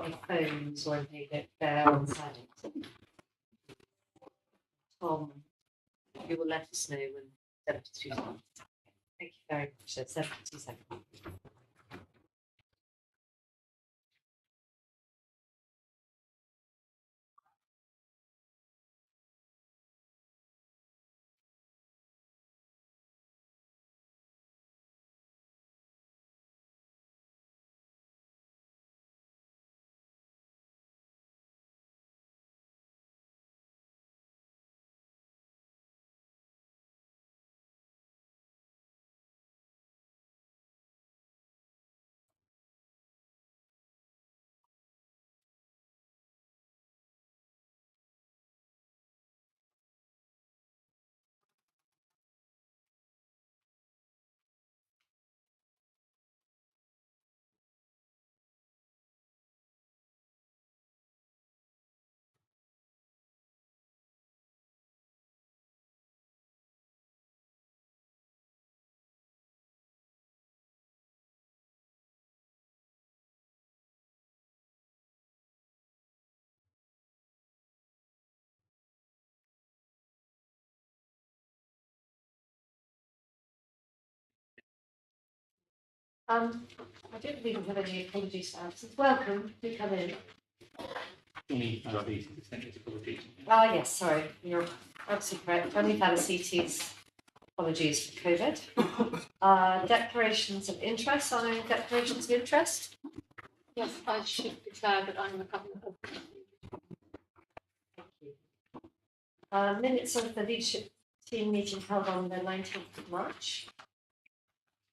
got any phones or anything that they're on silent. Tom, you will let us know when 72 seconds. Thank you very much. So 72 seconds. I don't believe we have any apologies for absence. Welcome, do come in. Ah, yes, sorry, you're absolutely correct. Only had a CT's apologies for COVID. Declarations of interest, are there any declarations of interest? Yes, I should declare that I'm a couple of. Thank you. Minutes of the leadership team meeting held on the 19th of March.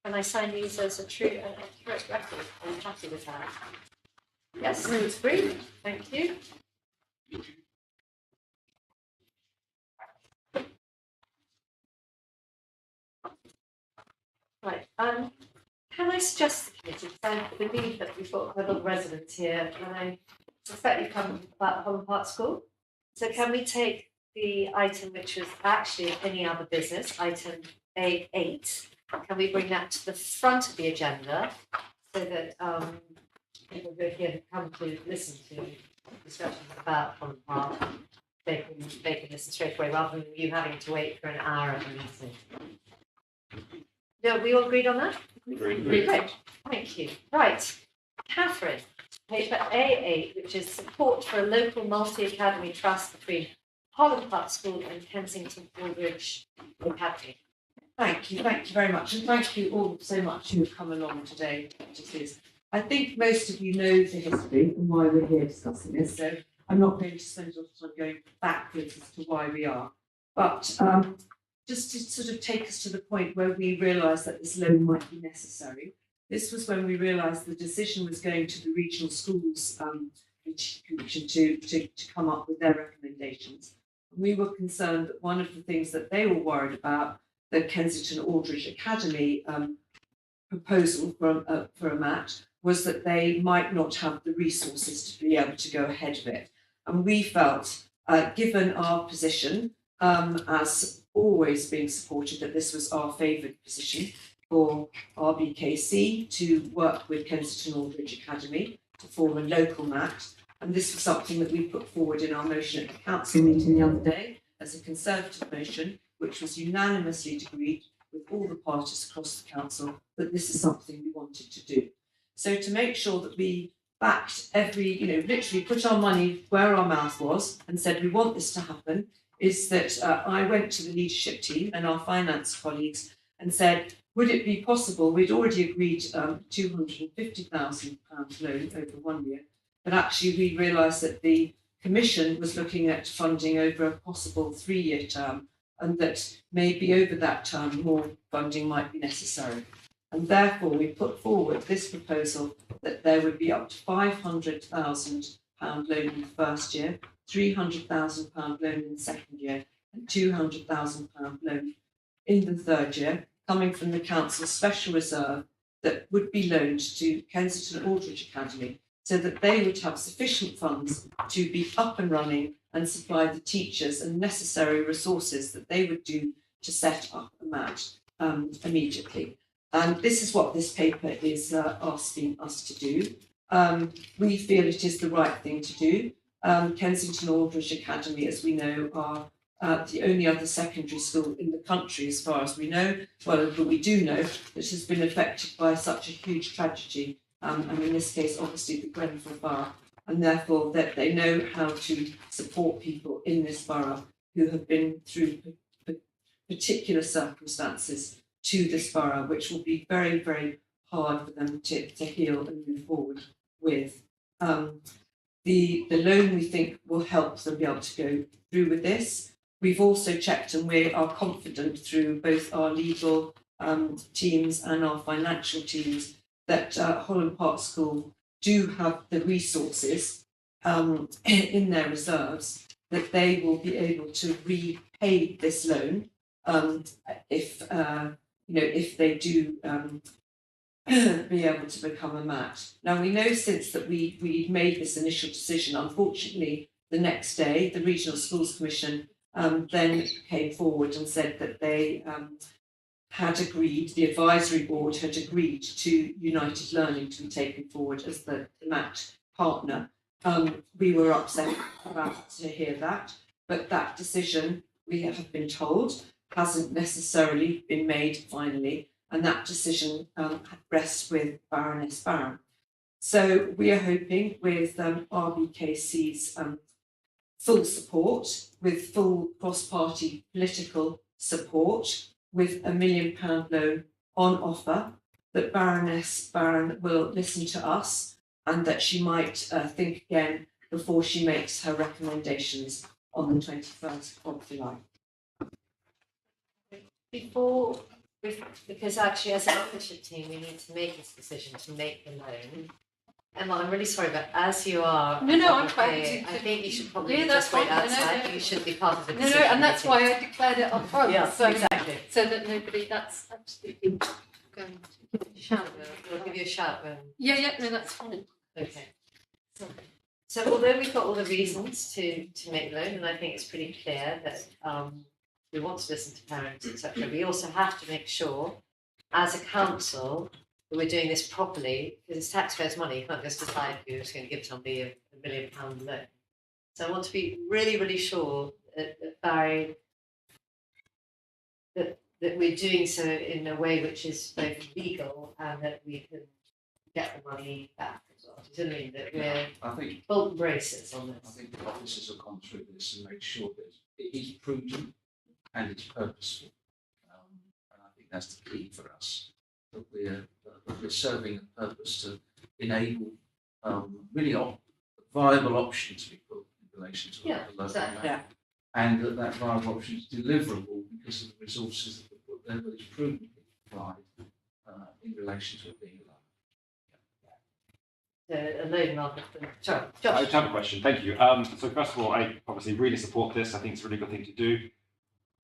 Can I sign these as a true and accurate record? Are you happy with that? Yes, it's brief. Thank you. Right. Can I suggest to the committee, because I believe that we've got quite a lot of residents here, and I suspect you come about Holland Park School. So can we take the item which was actually any other business, item A8, can we bring that to the front of the agenda so that people who are here who come to listen to discussions about Holland Park, they can listen straight away rather than you having to wait for an hour at the meeting. No, we all agreed on that? Great, thank you. Right, Catherine, paper A8, which is support for a local multi-academy trust between Holland Park School and Kensington Aldridge Academy. Thank you very much, and thank you all so much who have come along today to this. I think most of you know the history and why we're here discussing this, so I'm not going to spend a lot of time going backwards as to why we are. But just to sort of take us to the point where we realised that this loan might be necessary. This was when we realised the decision was going to the regional schools commission to come up with their recommendations. We were concerned that one of the things that they were worried about, the Kensington Aldridge Academy proposal for a match, was that they might not have the resources to be able to go ahead of it. And we felt, given our position, as always being supported, that this was our favoured position for RBKC to work with Kensington Aldridge Academy to form a local match. And this was something that we put forward in our motion at the council meeting the other day as a Conservative motion, which was unanimously agreed with all the parties across the council that this is something we wanted to do. So to make sure that we backed every, literally put our money where our mouth was and said we want this to happen, is that I went to the leadership team and our finance colleagues and said, would it be possible, we'd already agreed £250,000 loan over 1 year, but actually we realised that the Commission was looking at funding over a possible 3-year term, and that maybe over that term more funding might be necessary. And therefore we put forward this proposal that there would be up to £500,000 loan in the first year, £300,000 loan in the second year, and £200,000 loan in the third year, coming from the council's special reserve that would be loaned to Kensington Aldridge Academy, so that they would have sufficient funds to be up and running and supply the teachers and necessary resources that they would do to set up a match immediately. And this is what this paper is asking us to do. We feel it is the right thing to do. Kensington Aldridge Academy, as we know, are the only other secondary school in the country, as far as we know. Well, but we do know that has been affected by such a huge tragedy, and in this case, obviously, the Grenfell Borough, and therefore that they know how to support people in this borough who have been through particular circumstances to this borough, which will be very, very hard for them to heal and move forward with. The loan, we think, will help them be able to go through with this. We've also checked, and we are confident through both our legal teams and our financial teams that Holland Park School do have the resources in their reserves that they will be able to repay this loan if if they do be able to become a match. Now, we know since that we made this initial decision, unfortunately, the next day, the Regional Schools Commission then came forward and said that they had agreed, the advisory board had agreed to United Learning to be taken forward as the match partner. We were upset to hear that, but that decision, we have been told, hasn't necessarily been made finally, and that decision rests with Baroness Barron. So we are hoping with RBKC's full support, with full cross-party political support, with £1 million loan on offer, that Baroness Barron will listen to us and that she might think again before she makes her recommendations on the 21st of July. Because actually as a membership team, we need to make this decision to make the loan. Emma, I'm really sorry, but as you are, No, I'm fine. I think you should probably that's just wait fine. outside. No. You should be part of the No, decision. and that's making. why I declared it up front. Yeah, so, exactly. So that nobody, that's absolutely going to give a shout. We'll give you a shout when. Yeah, no, that's fine. Okay. So although we've got all the reasons to make the loan, and I think it's pretty clear that we want to listen to parents, etc., we also have to make sure, as a council, that we're doing this properly, because it's taxpayers' money. You can't just decide you're just going to give somebody a £1 million loan. So I want to be really, really sure that Barry, that we're doing so in a way which is both legal and that we can get the money back as well. Do you know what I mean? That we're I think bolt braces on I this. think the officers have gone through this and made sure that it is prudent and it's purposeful. And I think that's the key for us, that we're serving a purpose to enable really viable options to be put in relation to Yeah, the local exactly. land. And that viable option is deliverable because of the resources that we put there, but it's prudently applied in relation to it being a loan. A loan rather than, sorry, I Josh. just have a question. Thank you. So first of all, I obviously really support this. I think it's a really good thing to do.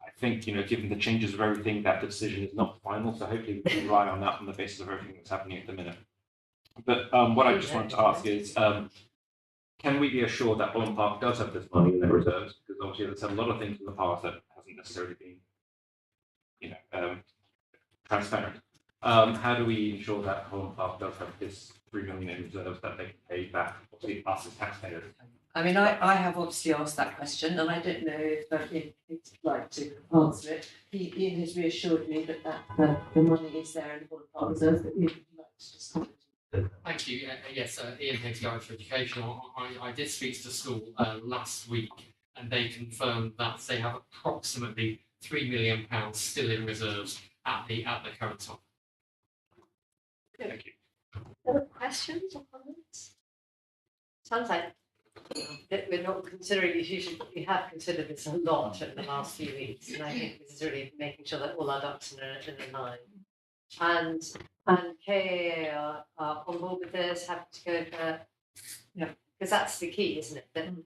I think, given the changes of everything, that the decision is not final. So hopefully we can rely on that on the basis of everything that's happening at the minute. But what I just wanted to ask is, can we be assured that Holland Park does have this money in their reserves? Because obviously there's a lot of things in the past that hasn't necessarily been, transparent. How do we ensure that Holland Park does have this 3 million in reserves that they can pay back, obviously us as taxpayers? I mean, I have obviously asked that question, and I don't know if he'd like to answer it. Ian has reassured me that the money is there in the Holland Park reserve, but Ian would like to just comment. Thank you. Yes, Ian Higgs, Director of Education. I did speak to the school last week, and they confirmed that they have approximately £3 million still in reserves at the current time. Thank you. Other questions or comments? Sounds like that we're not considering this usually, we have considered this a lot in the last few weeks, and I think this is really making sure that all our ducks are in a line. And KAA are on board with this, happy to go for, because that's the key, isn't it?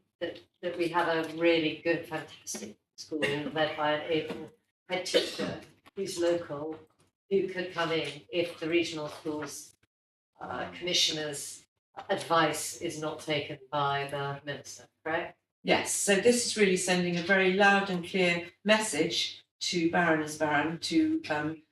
That we have a really good, fantastic school led by an able head teacher who's local, who could come in if the regional schools commissioner's advice is not taken by the minister, correct? Yes, so this is really sending a very loud and clear message to Baroness Barron to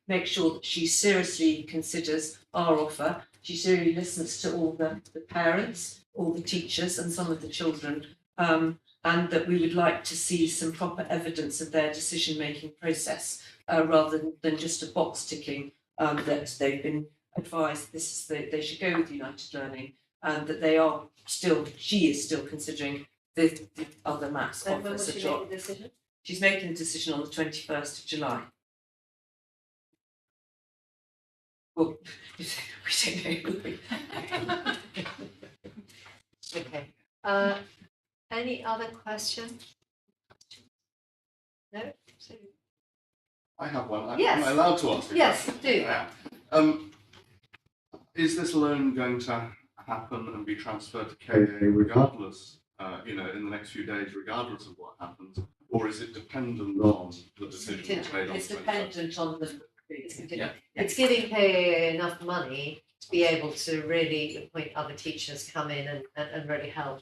make sure that she seriously considers our offer. She really listens to all the parents, all the teachers and some of the children, and that we would like to see some proper evidence of their decision-making process rather than just a box ticking that they've been advised they should go with United Learning and that she is still considering the other maths So when will offers a she job. make the decision? She's making a decision on the 21st of July. Well, we don't know. Okay. Any other questions? No? So- I have one. Am Yes. I allowed to ask? Yes, do. Yeah. Is this loan going to happen and be transferred to KA regardless, in the next few days, regardless of what happens? Or is it dependent on the decision that's made on It's the 21st? dependent on the. Yeah. It's giving KAA enough money to be able to really appoint other teachers, come in and really help.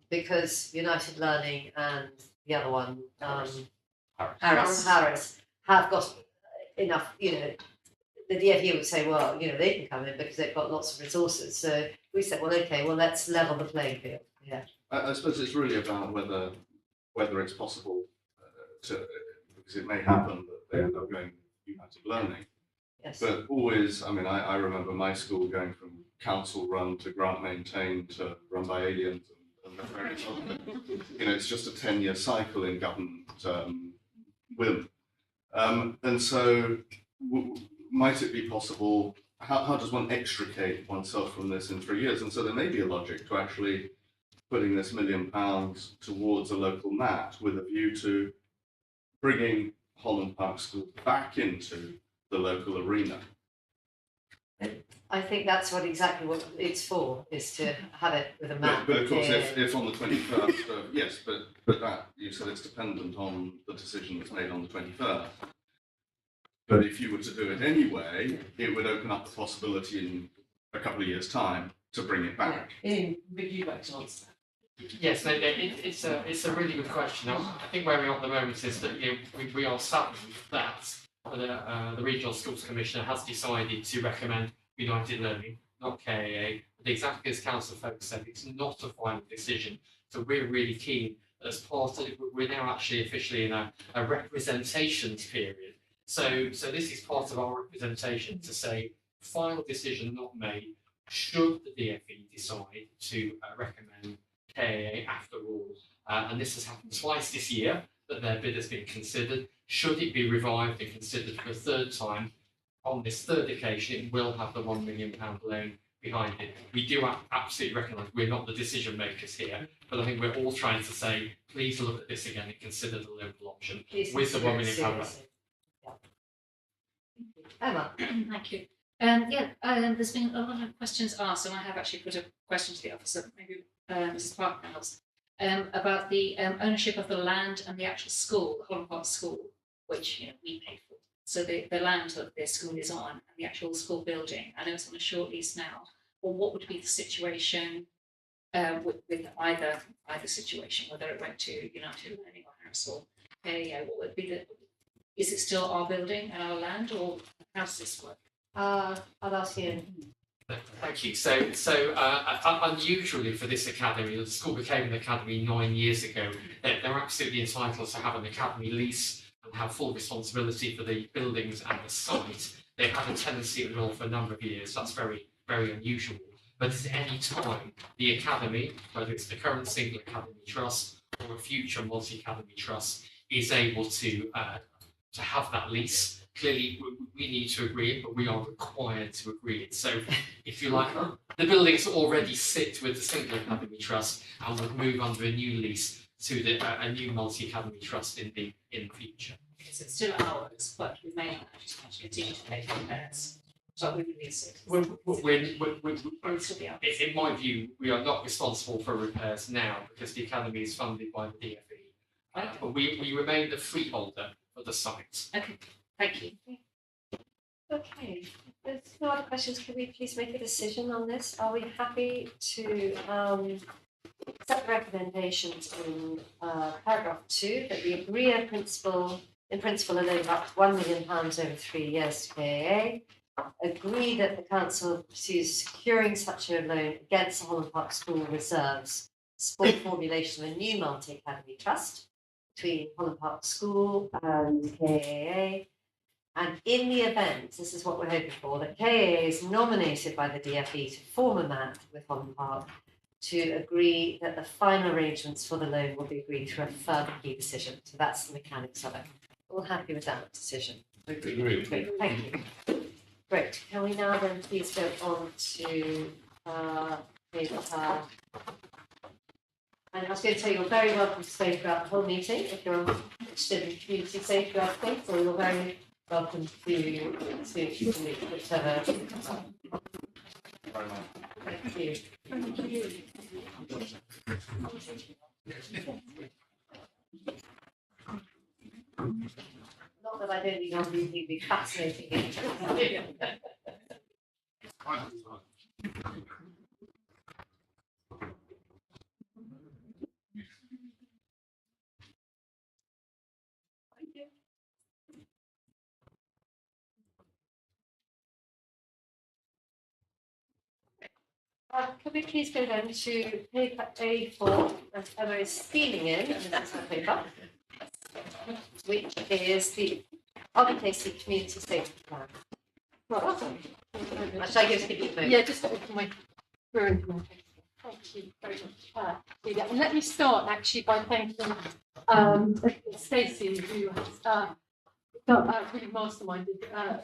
Because United Learning and the other one, Harris have got enough, the DfE would say, well, they can come in because they've got lots of resources. So we said, well, okay, well, let's level the playing field. Yeah. I suppose it's really about whether it's possible because it may happen that they end up going United Learning. Yes. But always, I remember my school going from council run to grant maintained to run by aliens and various other things. It's just a 10-year cycle in government whim. And so might it be possible, how does one extricate oneself from this in 3 years? And so there may be a logic to actually putting this £1 million towards a local mat with a view to bringing Holland Park School back into the local arena. I think that's exactly what it's for, is to have it with a map. But of course, if on the 21st, yes, but that, you said it's dependent on the decision that's made on the 21st. But if you were to do it anyway, it would open up the possibility in a couple of years' time to bring it back. Ian, would you like to answer that? Yes, no, it's a really good question. I think where we are at the moment is that we are saddened that the Regional Schools Commissioner has decided to recommend United Learning, not KAA. But exactly as Councillor Folk said, it's not a final decision. So we're really keen as part of, we're now actually officially in a representations period. So this is part of our representation to say, final decision not made, should the DfE decide to recommend KAA after all. And this has happened twice this year, that their bid has been considered. Should it be revived and considered for a third time, on this third occasion, it will have the £1 million loan behind it. We do absolutely recognise we're not the decision makers here, but I think we're all trying to say, please look at this again and consider the local option Please with the consider £1 it million loan. seriously. Yeah. Emma. Thank you. There's been a lot of questions asked, and I have actually put a question to the officer, maybe Mrs. Parkhouse, about the ownership of the land and the actual school, the Holland Park School, which we pay for. So the land that their school is on and the actual school building, I know it's on a short lease now. Or what would be the situation with either situation, whether it went to United Learning or Harris or what would be is it still our building and our land, or how does this work? I'll ask Ian. Thank you. So unusually for this academy, the school became an academy 9 years ago. They're absolutely entitled to have an academy lease and have full responsibility for the buildings and the site. They've had a tenancy renewal for a number of years. That's very, very unusual. But at any time, the academy, whether it's the current single academy trust or a future multi-academy trust, is able to have that lease. Clearly, we need to agree it, but we are required to agree it. So, if you like, the buildings already sit with the single academy trust and would move under a new lease to a new multi-academy trust in the future. Because it's still ours, but we may not actually have to continue to pay for repairs. So we release it. We're, It'll still be ours. in my view, we are not responsible for repairs now because the academy is funded by the DfE. But we remain the freeholder for the site. Okay, thank you. Okay, if there's no other questions. Can we please make a decision on this? Are we happy to accept the recommendations in paragraph 2 that we agree in principle a loan of up to £1 million over 3 years to KAA, agree that the council pursues securing such a loan against the Holland Park School reserves, support formulation of a new multi-academy trust between Holland Park School and KAA. And in the event, this is what we're hoping for, that KAA is nominated by the DFE to form a MAT with Holland Park to agree that the final arrangements for the loan will be agreed through a further key decision. So that's the mechanics of it. All happy with that decision? Agree. Great, thank you. Great, can we now then please go on to paper. And I was going to tell you, you're very welcome to stay throughout the whole meeting if you're interested in community safety updates, or you're very welcome to speak to me, whichever. Thank you. Not that I don't think I'm really be fascinating. Could we please go then to paper A4, as Emma is stealing in, and this is her paper, which is the RBKC Community Safety Plan. Right. Should I give you the Yeah, just open my room. Thank you very much. Lydia. And let me start actually by thanking Stacey, who has really masterminded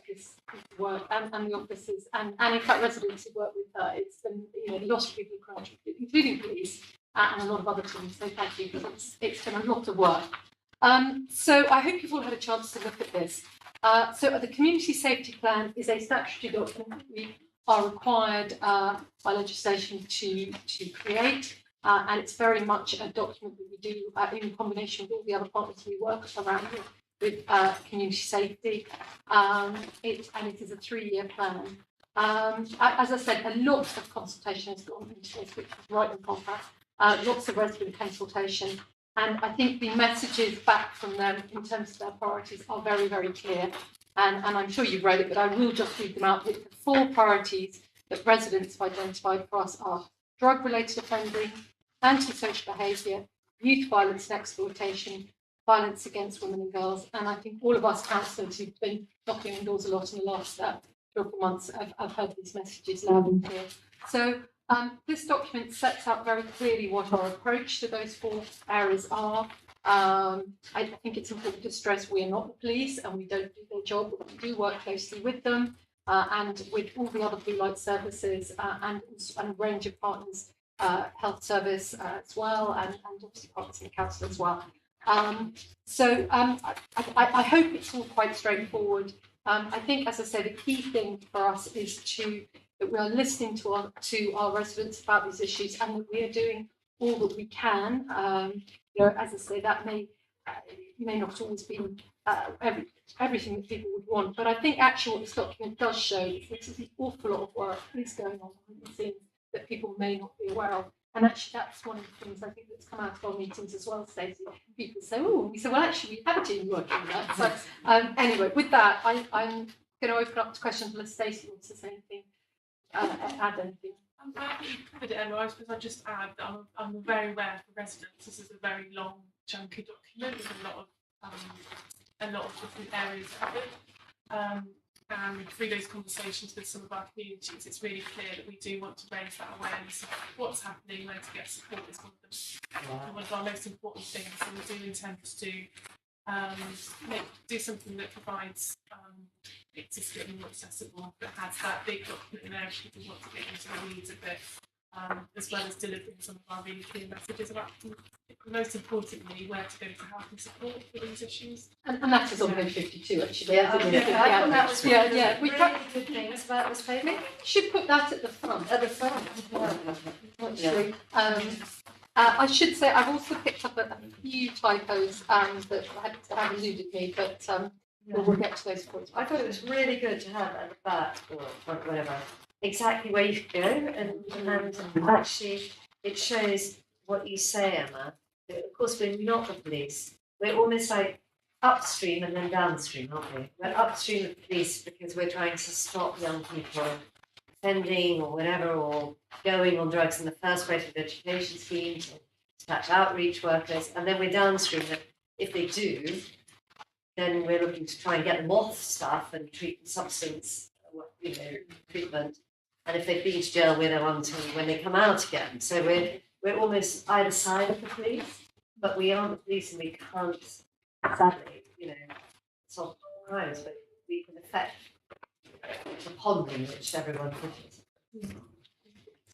this work, and the officers, and in fact residents who work with her. It's been, a lot of people have contributed, including police and a lot of other teams. So thank you, because it's been a lot of work. So I hope you've all had a chance to look at this. So the Community Safety Plan is a statutory document that we are required by legislation to create, and it's very much a document that we do in combination with all the other partners we work around with community safety. It is a 3-year plan. As I said, a lot of consultation has gone into this, which is right on contract. Lots of resident consultation. And I think the messages back from them in terms of their priorities are very, very clear. And I'm sure you've read it, but I will just read them out. The 4 priorities that residents have identified for us are drug-related offending, antisocial behaviour, youth violence and exploitation, violence against women and girls. And I think all of us councillors who've been knocking on doors a lot in the last 3 or 4 months have heard these messages loud and clear. So this document sets out very clearly what our approach to those 4 areas are. I think it's important to stress we are not the police and we don't do their job, but we do work closely with them and with all the other blue light services and a range of partners, health service as well, and obviously partners in the council as well. I hope it's all quite straightforward. I think, as I said, the key thing for us is that we are listening to our residents about these issues, and that we are doing all that we can. As I say, that may not always be everything that people would want, but I think actually what this document does show is that there's an awful lot of work is going on behind the scenes that people may not be aware of. And actually, that's one of the things I think that's come out of our meetings as well, Stacey. People say, oh, we say, well, actually, we have a team working on that. So anyway, with that, I'm going to open up to questions unless Stacey wants to say anything, add anything. I'm glad that you covered it, Emma. I suppose I'll just add that I'm very aware for residents this is a very long, chunky document with a lot of different areas covered. And through those conversations with some of our communities, it's really clear that we do want to raise that awareness of what's happening, where to get support is one of our most important things. And we do intend to do something that provides accessible and more accessible, that has that big document in there if people want to get into the weeds of it, as well as delivering some of our really clear messages about, most importantly, where to go to help and support for these issues. And that is on page 52, actually. Yeah, I thought that was one of the yeah. We really good things about this paper. should put that at the front. At the front. Actually. I should say I've also picked up a few typos that have eluded me, but we'll get to those points. I thought it was really good to have at the back or front, whatever, exactly where you could go, and actually it shows what you say, Emma. Of course, we're not the police. We're almost like upstream and then downstream, aren't we? We're upstream of police because we're trying to stop young people offending or whatever, or going on drugs in the first place with education schemes, or attach outreach workers, and then we're downstream that if they do, then we're looking to try and get them off stuff and treat the substance, treatment. And if they've been to jail, we're there until when they come out again. So we're almost either side of the police, but we aren't the police and we can't, sadly, solve crimes, but we can affect the ponding which everyone pushes.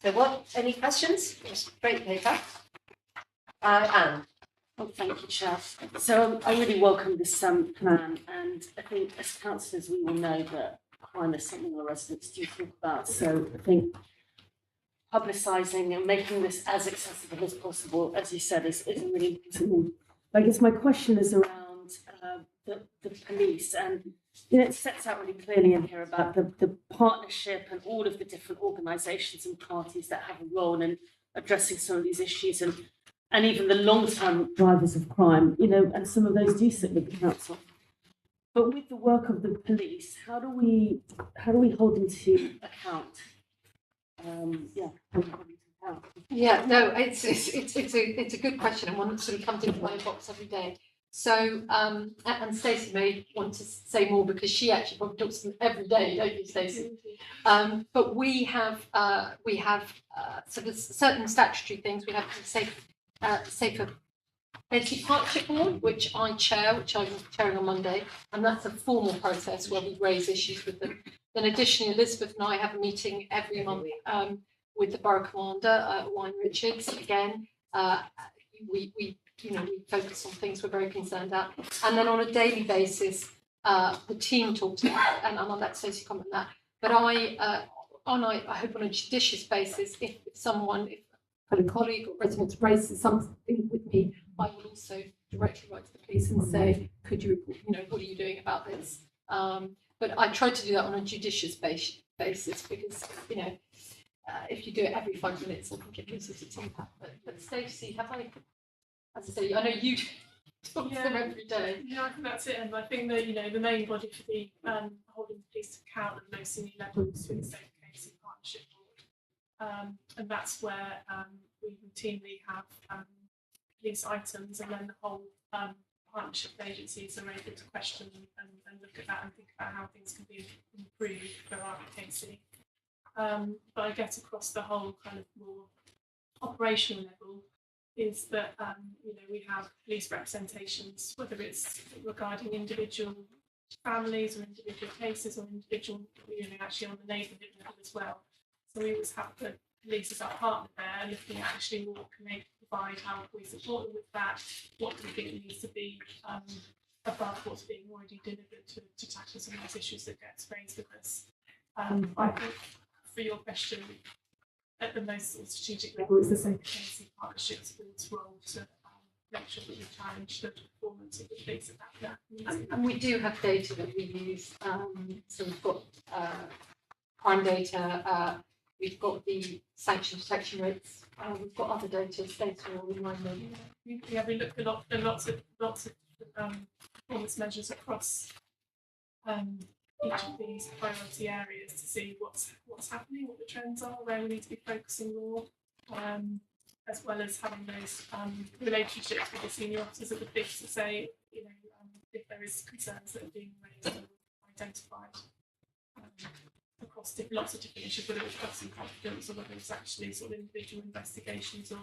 So any questions? Great paper. Anne. Oh, thank you, Chair. So I really welcome this plan, and I think as councillors we will know that crime is something our residents do talk about. So I think publicising and making this as accessible as possible, as you said, is a really important thing. I guess my question is around the police, and it sets out really clearly in here about the partnership and all of the different organisations and parties that have a role in addressing some of these issues, and even the long-term drivers of crime, and some of those do sit with the council. But with the work of the police, how do we hold them to account? Yeah, no, it's a good question, and one that sort of comes into my inbox every day. So, and Stacey may want to say more because she actually probably talks to them every day, don't you, Stacey? But we have sort of certain statutory things. We have the Safer Entity Partnership Board, which I chair, which I'm chairing on Monday, and that's a formal process where we raise issues with them. Then additionally, Elizabeth and I have a meeting every month with the Borough Commander, Wine Richards. Again, we focus on things we're very concerned at. And then on a daily basis, the team talks about it, and I'll let Stacey comment on that. But I hope on a judicious basis, if a colleague or resident raises something with me, I will also directly write to the police and say, could you report, what are you doing about this? But I try to do that on a judicious basis because, if you do it every 5 minutes, I think it loses its impact. But Stacey, as I say, I know you talk to them every day. Yeah, I think that's it. And I think that, the main body for the holding the police to account at the most senior level is through the Safe Case Partnership Board. And that's where we routinely have police items, and then the whole partnership agencies are able to question and look at that and think about how things can be improved for RPKC. But I guess across the whole kind of more operational level is that we have police representations, whether it's regarding individual families or individual cases or individual, actually on the neighbourhood level as well. So we always have the police as our partner there, looking at actually what can they provide, how can we support them with that, what do we think needs to be above what's being already delivered to tackle some of those issues that gets raised with us. I think for your question, at the most sort of strategic level, it's the Safe Case Partnerships Board's role to make sure that we challenge the performance of the police at that meeting. And we do have data that we use. So we've got crime data, we've got the sanction detection rates, we've got other data. Stacey will remind me. We look at lots of performance measures across each of these priority areas to see what's happening, what the trends are, where we need to be focusing more, as well as having those relationships with the senior officers of the police to say, if there is concerns that are being raised or identified across lots of different issues, whether it's trust and confidence or whether it's actually sort of individual investigations or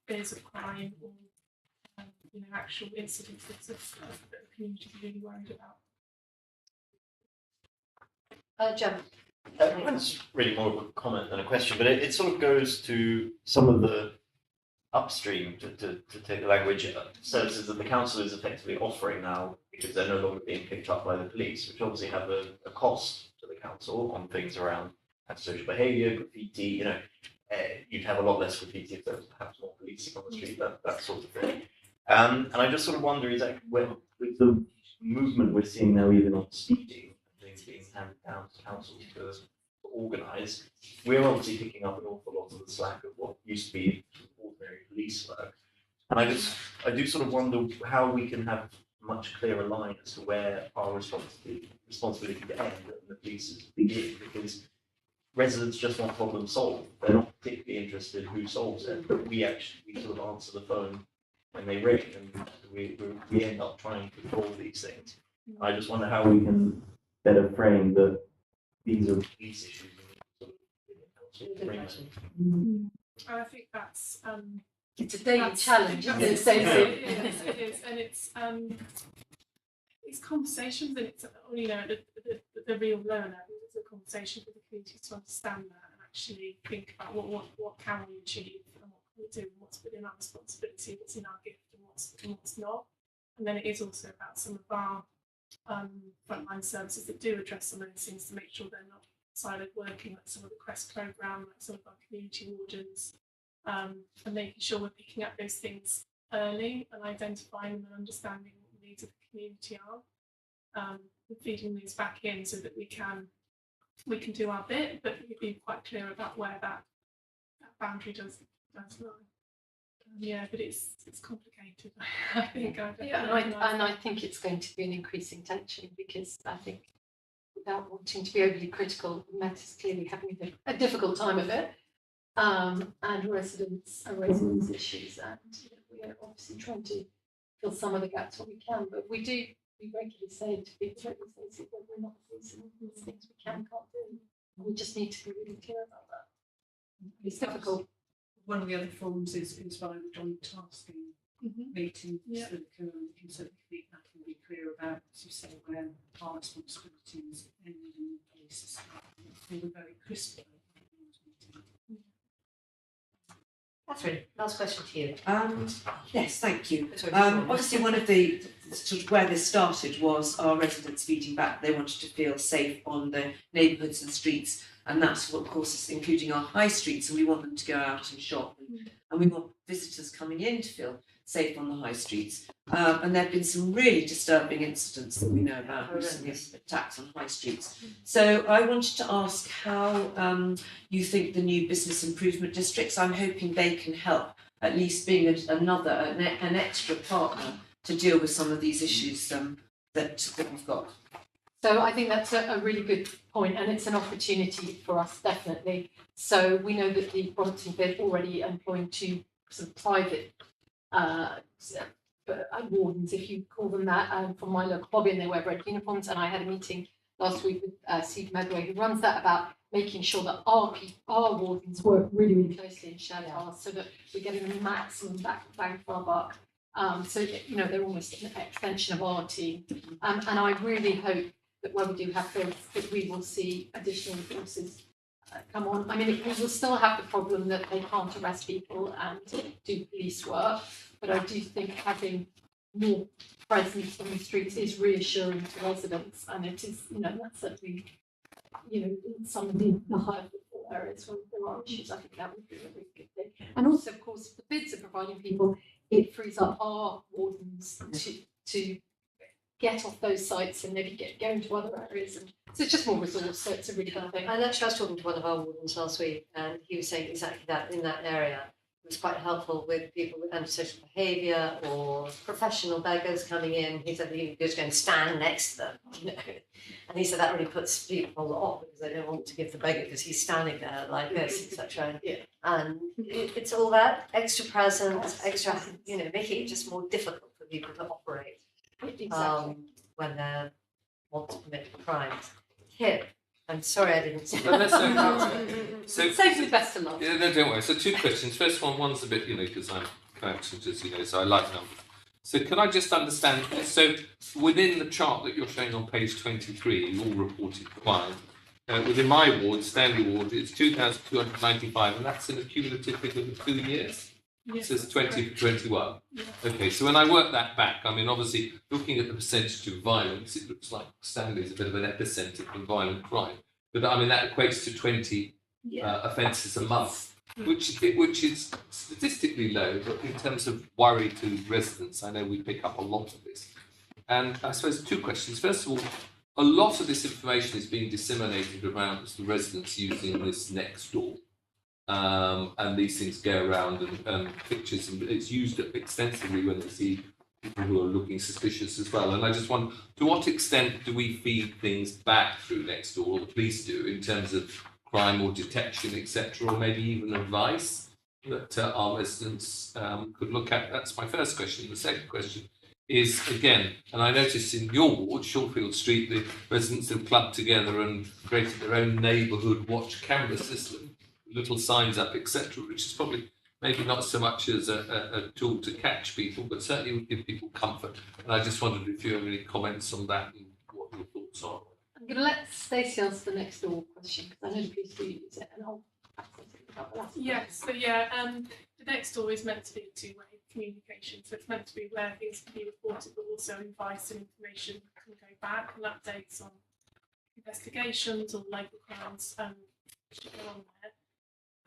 fears of crime or actual incidents that the community is really worried about. Jem. It's really more of a comment than a question, but it sort of goes to some of the upstream, to take the language, services that the council is effectively offering now because they're no longer being picked up by the police, which obviously have a cost to the council on things around antisocial behaviour, graffiti. You'd have a lot less graffiti if there was perhaps more policing on the street, that sort of thing. And I just sort of wonder, is that with the movement we're seeing now, even on speeding, things being handed down to councils to organise, we're obviously picking up an awful lot of the slack of what used to be ordinary police work. And I do sort of wonder how we can have much clearer line as to where our responsibility to end and the police's begin, because residents just want problem solved. They're not particularly interested in who solves it, but we sort of answer the phone when they ring, and we end up trying to control these things. I just wonder how we can better frame that these are police issues. I think that's It's a daily that's- challenge, isn't it, it Stacey? is, it is, and it's conversations, and it's you know at the real lower level, it's a conversation with the community to understand that and actually think about what can we achieve and what can we do, and what's within our responsibility, what's in our gift, and what's not. And then it is also about some of our frontline services that do address some of those things to make sure they're not siloed working, like some of the Quest programme, like some of our community wardens, and making sure we're picking up those things early and identifying them and understanding what the needs of the community are, and feeding these back in so that we can do our bit, but we be quite clear about where that boundary does lie. Yeah, but it's complicated. I think. And I think it's going to be an increasing tension, because I think, without wanting to be overly critical, Met is clearly having a difficult time of it, and residents are raising these issues, and we're obviously trying to fill some of the gaps where we can, but we regularly say to people that we're not facing these things we can't do. We just need to be really clear about that. It's difficult. One of the other forms is via the joint tasking meeting, Yeah. so we can certainly feedback and be clear about, as you say, where our responsibilities end in the police. They were very crisp. Catherine, last question to you. Yes, thank you. Sorry, Obviously, one of the sort of where this started was our residents feeding back. They wanted to feel safe on the neighbourhoods and streets, and that's what, of course, is including our high streets. And we want them to go out and shop, and we want visitors coming in to feel safe on the high streets. And there have been some really disturbing incidents that we know about recently, attacks on high streets. So I wanted to ask how you think the new business improvement districts. I'm hoping they can help, at least being an extra partner to deal with some of these issues that we've got. So I think that's a really good point, and it's an opportunity for us, definitely. So we know that the Brompton Bid already employing two sort of private wardens, if you call them that, from my local lobby, and they wear red uniforms. And I had a meeting last week with Steve Medway, who runs that, about making sure that our wardens work really, really closely and share tasks, so that we're getting the maximum bang for our buck. So they're almost an extension of our team, and I really hope that when we do have bids, that we will see additional resources come on. I mean, we will still have the problem that they can't arrest people and do police work, but I do think having more presence on the streets is reassuring to residents, and it is, that's certainly, in some of the higher footfall areas where there are issues. I think that would be a really good thing. And also, of course, if the bids are providing people, it frees up our wardens to get off those sites and maybe go into other areas, and so it's just more resource. So it's a really good thing. And actually, I was talking to one of our wardens last week, and he was saying exactly that in that area. It was quite helpful with people with antisocial behaviour or professional beggars coming in. He said he was going to stand next to them, and he said that really puts people off because they don't want to give the beggar because he's standing there like this, etc. Yeah. And it's all that extra presence, extra, making it just more difficult for people to operate. Exactly. When they want to commit crimes. Here, I'm sorry I didn't see No, that's So save the best of luck. Yeah, no, don't worry. So 2 questions. First one's a bit, because I'm conscious, so I like numbers. So can I just understand, so within the chart that you're showing on page 23, you all reported crime. Within my ward, Stanley Ward, it's 2,295, and that's in a cumulative figure of 2 years. Yes, So it's that's 20 correct. to 21. Yeah. Okay, so when I work that back, I mean, obviously, looking at the percentage of violence, it looks like Stanley's a bit of an epicenter in violent crime. But I mean, that equates to 20 offences a month, which is statistically low, but in terms of worry to residents, I know we pick up a lot of this. And I suppose 2 questions. First of all, a lot of this information is being disseminated around the residents using this Nextdoor. And these things go around and pictures, and it's used extensively when they see people who are looking suspicious as well. And I just wonder, to what extent do we feed things back through Nextdoor, or the police do, in terms of crime or detection, etc., or maybe even advice that our residents could look at? That's my first question. The second question is, again, and I noticed in your ward, Shawfield Street, the residents have clubbed together and created their own neighbourhood watch camera system, little signs up, etc., which is probably maybe not so much as a tool to catch people, but certainly would give people comfort. And I just wondered if you have any comments on that and what your thoughts are. I'm going to let Stacey answer the next door question because I know the police do use it, and I'll about the last one. Yes, so yeah, the next door is meant to be a two-way communication, so it's meant to be where things can be reported, but also advice and information can go back and updates on investigations or local crimes should go on there.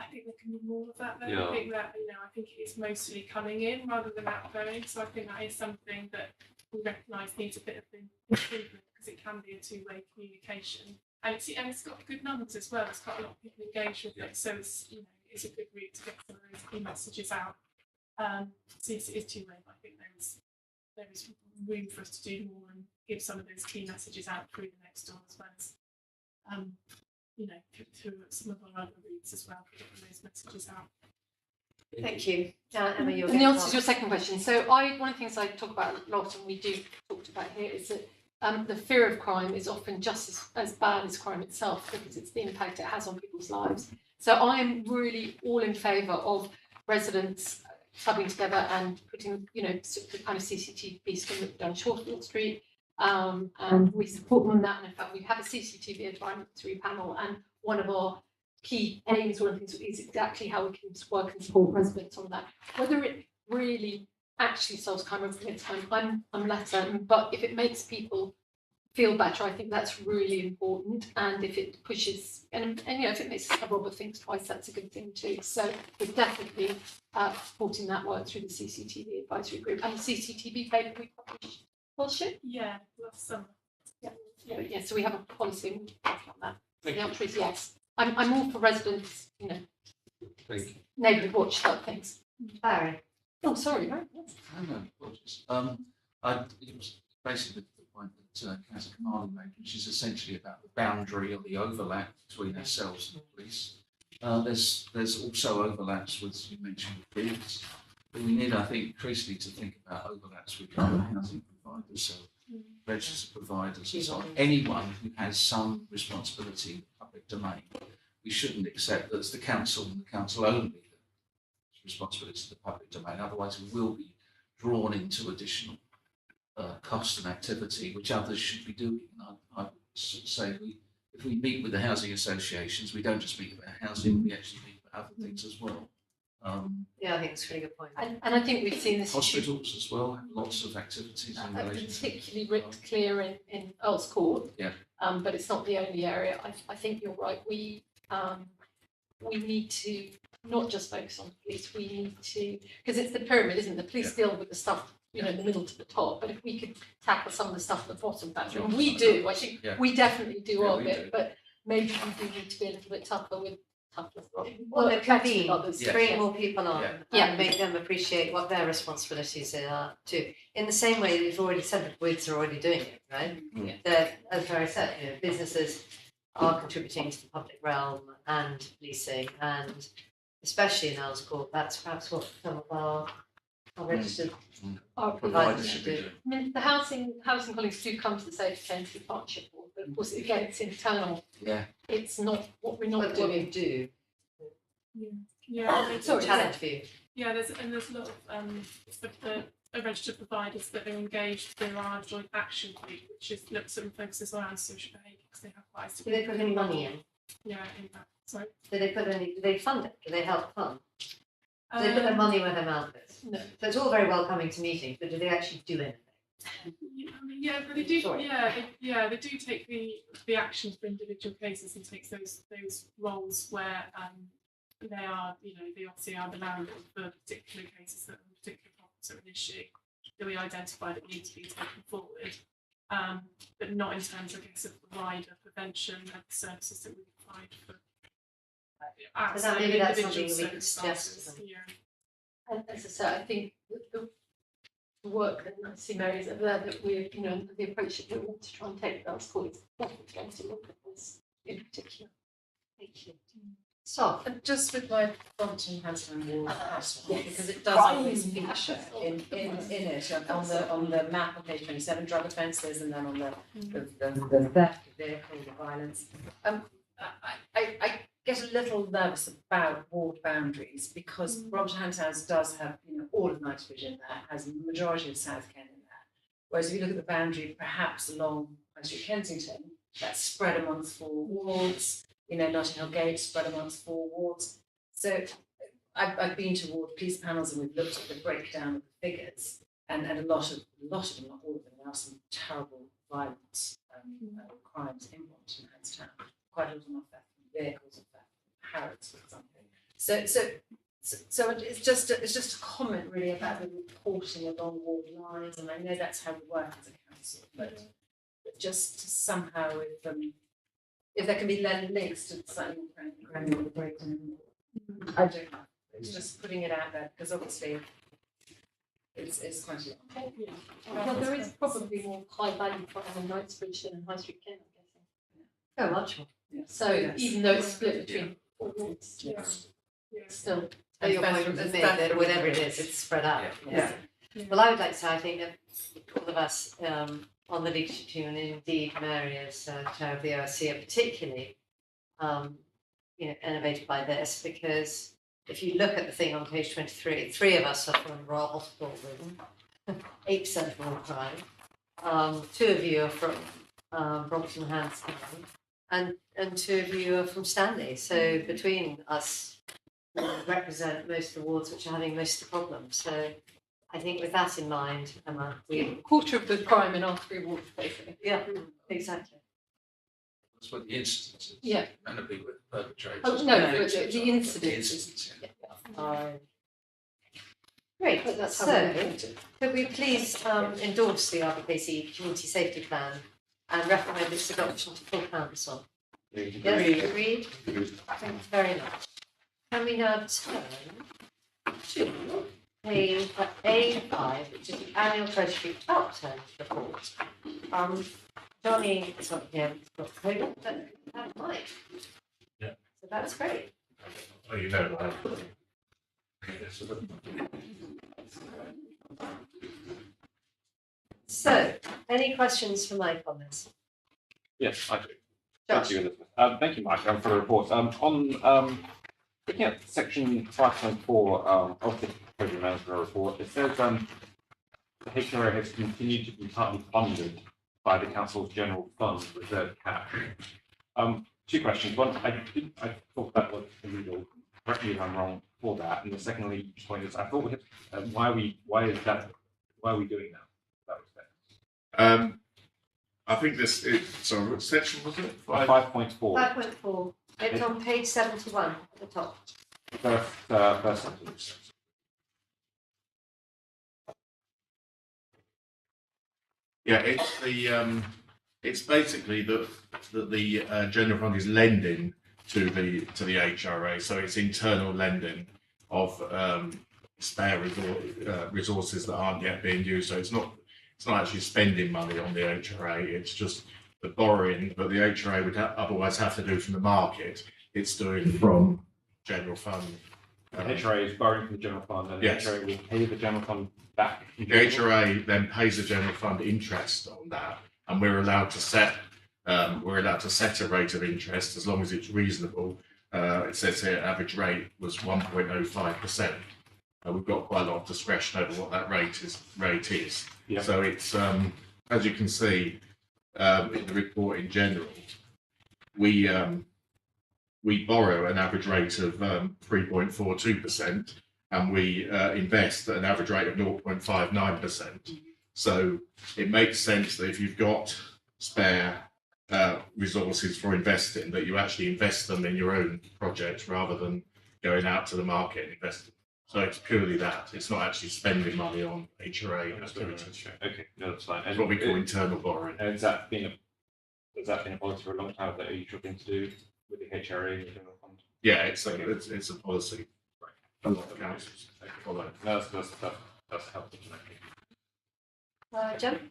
I think there can be more of that there. Yeah. I think that, I think it is mostly coming in rather than outgoing, so I think that is something that we recognise needs a bit of improvement because it can be a two-way communication. And it's got good numbers as well. There's quite a lot of people engaged with it, so it's it's a good route to get some of those key messages out. So yes, it is two-way, but I think there is room for us to do more and give some of those key messages out through the next door as well as through some of our other routes as well, getting those messages out. Thank you. Emma, you're And the going answer to your second question. So one of the things I talk about a lot, and we do talk about here, is that the fear of crime is often just as bad as crime itself because it's the impact it has on people's lives. So I am really all in favour of residents clubbing together and putting, the kind of CCTV scheme down Shawfield Street, and we support them on that. And in fact, we have a CCTV advisory panel, and one of our key aims, one of the things is exactly how we can work and support residents on that. Whether it really actually solves crime over its time, I'm less certain, but if it makes people feel better, I think that's really important. And if it pushes, and if it makes Robert think twice, that's a good thing too. So we're definitely supporting that work through the CCTV advisory group and the CCTV paper we published. Bullshit? Yeah, last summer. Yeah, so we have a policy and we're working on that. So the answer is yes. I'm all for residents, Thank you. neighbourhood watch type things. Barry. Oh, sorry, right? No, apologies. It was basically the point that Kaz Kamali made, which is essentially about the boundary or the overlap between ourselves and the police. There's also overlaps with, you mentioned, police. But we need, I think, increasingly to think about overlaps with other housing providers, so registered providers and so on. Anyone who has some responsibility in the public domain, we shouldn't accept that it's the council and the council only that's responsibility to the public domain. Otherwise, we will be drawn into additional cost and activity which others should be doing. And I would say if we meet with the housing associations, we don't just meet about housing, we actually meet about other things as well. Yeah, I think it's a really good point. And I think we've seen this Hospitals as well have lots of activities in relation to particularly writ clear in Earl's Court. Yeah. But it's not the only area. I think you're right. We need to not just focus on the police. We need to, because it's the pyramid, isn't it? The police deal with the stuff, in the middle to the top. But if we could tackle some of the stuff at the bottom, that's what we do. I think we definitely do our bit, but maybe we do need to be a little bit tougher with toughness. Well, it can be others. bring more people on Yeah. and make them appreciate what their responsibilities are too. In the same way we've already said that Wigs are already doing it, right? That, as Barry said, businesses are contributing to the public realm and policing, and especially in Earl's Court, that's perhaps what some of our registered providers should do. I mean, the housing colleagues do come to the Safe Tenancy Partnership Board, but of course, again, it's internal. Yeah. It's not what we're not What do we doing. do? Yeah. It's a challenge for you. Yeah, there's a lot of the registered providers that are engaged through our joint action group, which looks and focuses around social behaviour because they have quite a Do they put any money in? Yeah, in that. Sorry. Do they fund it? Do they help fund? Do they put their money where their mouth is? No. So it's all very well coming to meetings, but do they actually do anything? Yeah, but they do. Sorry. They do take the actions for individual cases and take those roles where they are, they obviously are the landlord for particular cases that are particular problems are an issue that we identify that need to be taken forward, but not in terms, I guess, of the wider prevention and services that we provide for. So maybe that's individual something we could suggest to circumstances. them. Yeah. And as I said, I think work that I see Mary's over there, that we're, the approach that we want to try and take with our school is definitely going to look at this in particular. Thank you. So, And just with my Brompton Hansland wall house, Yes. because it does always feature in it, on the map on page 27, drug offences, and then on the theft of vehicle, the violence. I get a little nervous about ward boundaries because Brompton Hansland does have, all of Knightsbridge in there, has the majority of South Ken in there. Whereas if you look at the boundary perhaps along High Street Kensington, that's spread amongst 4 wards. Notting Hill Gate spread amongst 4 wards. So I've been to ward police panels and we've looked at the breakdown of the figures, and a lot of them, not all of them, there are some terrible violence crimes in Brompton Town. Quite a lot of them are theft from vehicles and theft from Harrods, for example. So it's just a comment really about the reporting along ward lines, and I know that's how we work as a council, but just to somehow if there can be links to slightly more granular breakdown. I don't know. It's just putting it out there because obviously it's quite a lot. Well, there is probably more high value crime in Knightsbridge than in High Street Ken, I'm guessing. oh, much more. So even though it's split between 4 wards, still. Oh, your point was made that whatever it is, it's spread out. Yeah. Well, I would like to say, I think that all of us on the leadership team, and indeed Mary as chair of the OSC, are particularly innovated by this, because if you look at the thing on page 23, 3 of us are from Royal Hospital with 8% of all crime. 2 of you are from Brompton Hansland, and 2 of you are from Stanley. So between us, we represent most of the wards which are having most of the problems. So I think with that in mind, Emma, A quarter of the crime in our 3 wards, basically. yeah, exactly. That's what the incidents is. Yeah. And the people with the perpetrators. Oh, no, The but victims the are- incidents. The incidents, yeah. Great, But that's how so we want it. could we please endorse the RBKC Community Safety Plan and recommend its adoption to full council? Yes, agreed? Thank you very much. Can we now turn to page A5, which is the annual treasury outturn report? Johnny is not here, he's got COVID, but have Mike. Yeah. So that's great. Oh, you know, So, any questions for Mike on this? Yes, I do. Josh? Thank you, Elizabeth. Thank you, Mike, for the report. On looking at section 5.4 of the Treasury Management Report, it says the HRA has continued to be partly funded by the council's general fund reserve cash. 2 questions. One, I thought that was illegal. Correct me if I'm wrong for that. And the secondly point is, I thought we had, why are we doing that? That respect. I think this is, sorry, what section was it? 5.4. 5.4, it's on page 71 at the top. First sentence. Yeah, it's the, it's basically that the general fund is lending to the HRA, so it's internal lending of spare resources that aren't yet being used. So it's not actually spending money on the HRA. It's just the borrowing that the HRA would otherwise have to do from the market. It's doing from general fund. The HRA is borrowing from the general fund, and Yes. the HRA will pay the general fund back. The HRA then pays the general fund interest on that, and we're allowed to set a rate of interest as long as it's reasonable. It says here average rate was 1.05%. We've got quite a lot of discretion over what that rate is. Yeah. So it's as you can see in the report in general, we borrow an average rate of 3.42%, and we invest at an average rate of 0.59%. So it makes sense that if you've got spare resources for investing, that you actually invest them in your own projects rather than going out to the market and investing. So it's purely that. It's not actually spending money on HRA activities. Okay, no, that's fine. It's what we call internal borrowing. And has that been a policy for a long time? Is that a usual thing to do with the HRA and the general fund? Yeah, it's a policy. A lot of councils follow. No, that's helpful to know. Jem?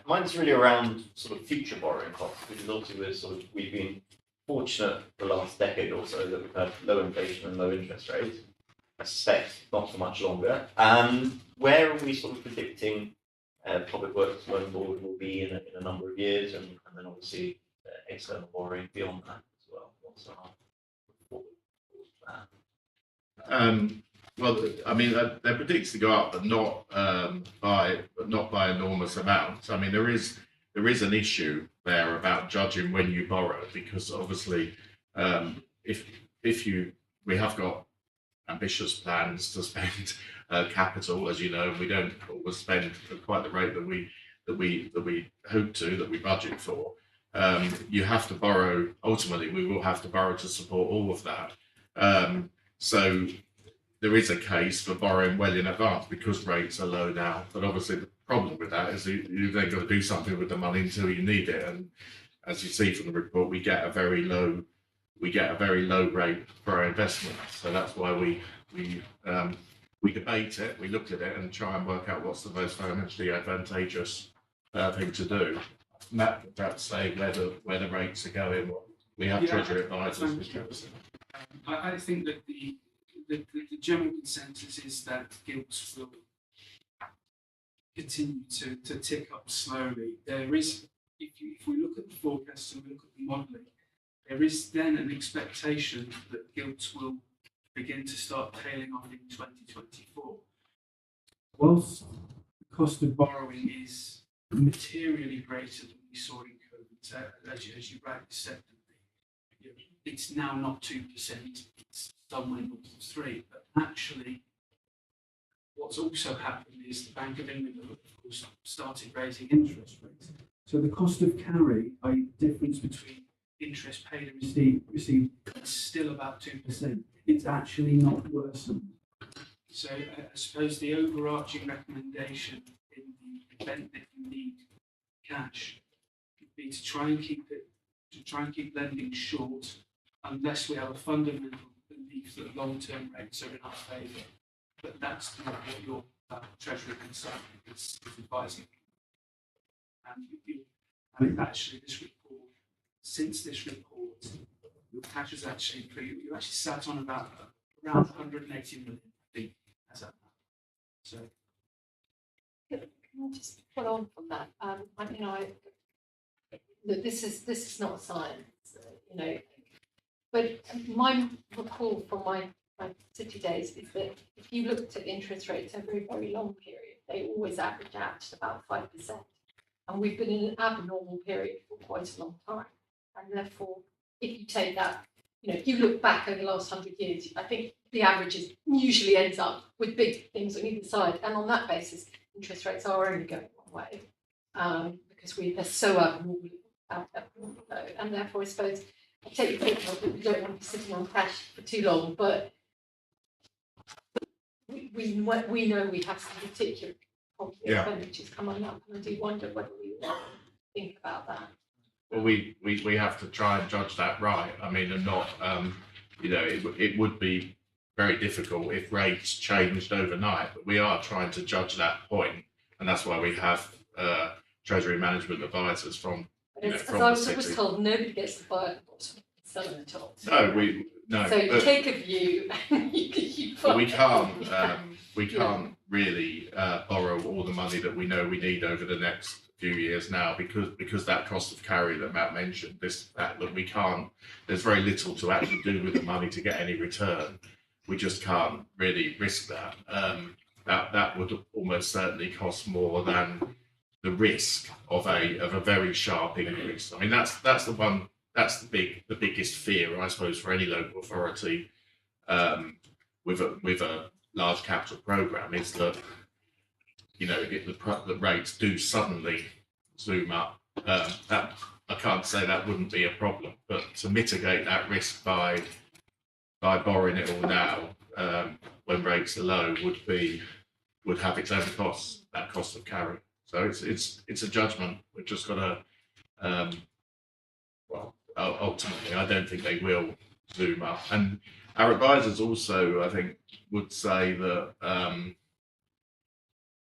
Mine's really around sort of future borrowing costs, because obviously we've been fortunate the last decade or so that we've had low inflation and low interest rates. I suspect not for much longer. Where are we sort of predicting public works loan board will be in a number of years, and then obviously external borrowing beyond that as well? What's our forward plan? Well, I mean, they're predicted to go up, but not by enormous amounts. I mean, there is an issue there about judging when you borrow, because obviously, we have got ambitious plans to spend capital, as you know, and we don't always spend at quite the rate that we hope to, that we budget for. You have to borrow. Ultimately, we will have to borrow to support all of that. So there is a case for borrowing well in advance because rates are low now. But obviously, the problem with that is you've then got to do something with the money until you need it. And as you see from the report, we get a very low rate for our investments. So that's why we debate it, we look at it, and try and work out what's the most financially advantageous thing to do. Matt would perhaps say where the rates are going. We have Treasury advisors. I think that the general consensus is that gilts will continue to tick up slowly. There is, if we look at the forecast and we look at the modelling, there is then an expectation that gilts will begin to start tailing off in 2024. Whilst the cost of borrowing is materially greater than we saw in COVID, as you rightly said, it's now not 2%, it's somewhere north of 3%. But actually, what's also happened is the Bank of England have, of course, started raising interest rates. So the cost of carry, i.e. the difference between interest paid and received, is still about 2%. It's actually not worsened. So I suppose the overarching recommendation in the event that you need cash would be to try and keep lending short, unless we have a fundamental belief that long-term rates are in our favour. But that's not what your Treasury consultant is advising. And actually, since this report, your cash has actually improved. You actually sat on around 180 million, I think, as at now. So, can I just follow on from that? Look, this is not science, but my recall from my city days is that if you looked at interest rates over a very long period, they always average out at about 5%. And we've been in an abnormal period for quite a long time. And therefore, if you take that, if you look back over the last 100 years, I think the averages usually ends up with big things on either side. And on that basis, interest rates are only going one way because they're so abnormal. And therefore, I suppose, I take your point that we don't want to be sitting on cash for too long, but we know we have some particular expenditures coming up, and I do wonder whether we want to think about that. Well, we have to try and judge that right. I mean, and not, it would be very difficult if rates changed overnight, but we are trying to judge that point, and that's why we have Treasury management advisors from. As I was always told, nobody gets the buy at the bottom, sell at the top. No. So you take a view, and but we can't really borrow all the money that we know we need over the next few years now, because that cost of carry that Matt mentioned, that we can't. There's very little to actually do with the money to get any return. We just can't really risk that. That would almost certainly cost more than the risk of a very sharp increase. I mean, that's the biggest fear, I suppose, for any local authority with a large capital program, is that the rates do suddenly zoom up. That I can't say that wouldn't be a problem, but to mitigate that risk by borrowing it all now when rates are low would have its own costs, that cost of carry. So it's a judgment. We've just got to ultimately, I don't think they will zoom up. And our advisors also, I think, would say that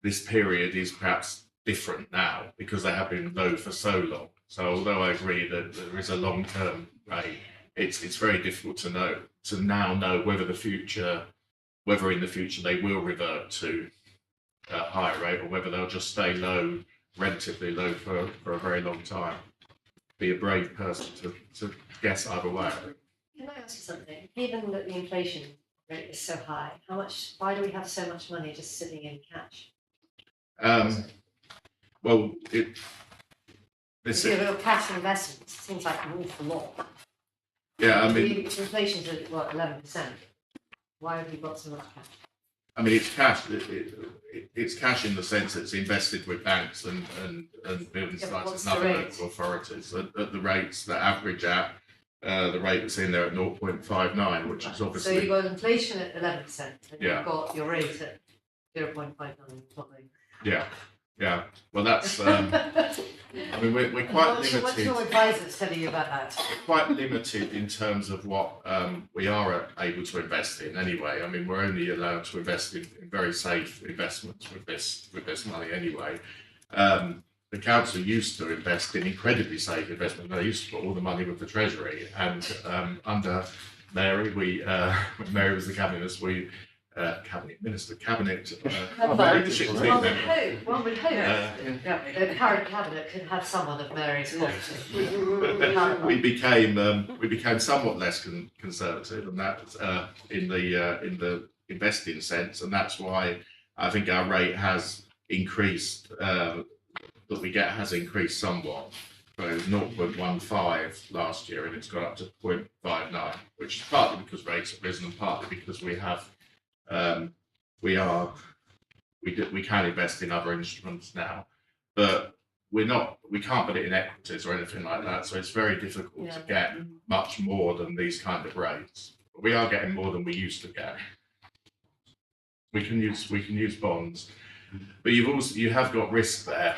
this period is perhaps different now because they have been low for so long. So although I agree that there is a long-term rate, it's very difficult to now know whether in the future they will revert to a higher rate or whether they'll just stay low, relatively low for a very long time. Be a brave person to guess either way. Can I ask you something? Given that the inflation rate is so high, why do we have so much money just sitting in cash? Well, If you have a cash investment, it seems like an awful lot. yeah, I mean, Inflation's at what, 11%? Why have you got so much cash? I mean, it's cash. It's cash in the sense that it's invested with banks and building Yeah, but sites what's and other the rate? local authorities at the rates that average at the rate that's in there at 0.59, which is So obviously you've got inflation at 11%, and Yeah. you've got your rate at 0.59 or something. yeah. Well, that's. I mean, we're quite What's limited. your advisors telling you about that? We're quite limited in terms of what we are able to invest in anyway. I mean, we're only allowed to invest in very safe investments with this money anyway. The council used to invest in incredibly safe investment. They used to put all the money with the Treasury, and under Mary, when Mary was the cabinet minister, leadership team One would then. hope, one would hope. The current cabinet could have someone of Mary's quality. We became somewhat less conservative, and that in the investing sense, and that's why I think our rate has increased. That we get has increased somewhat. So it was 0.15 last year, and it's gone up to 0.59, which is partly because rates have risen, and partly because we have we can invest in other instruments now, but we can't put it in equities or anything like that. So it's very difficult to get much more than these kind of rates. But we are getting more than we used to get. We can use bonds, but you have got risk there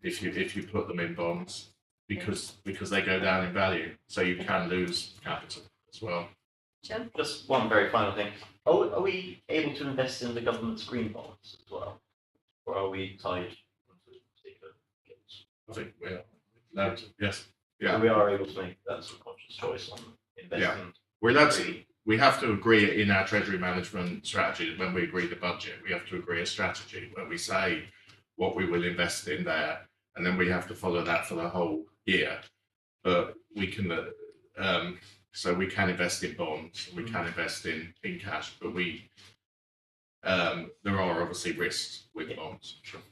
if you put them in bonds because they go down in value. So you can lose capital as well. Jim? Just one very final thing. Are we able to invest in the government's green bonds as well? Or are we tied to particular gilts? I think we are. No, yes. Yeah. So we are able to make that sort of conscious choice on investing. We're allowed to, we have to agree in our treasury management strategy when we agree the budget. We have to agree a strategy where we say what we will invest in there, and then we have to follow that for the whole year. But we can so we can invest in bonds, we can invest in cash, but there are obviously risks with bonds. Sure.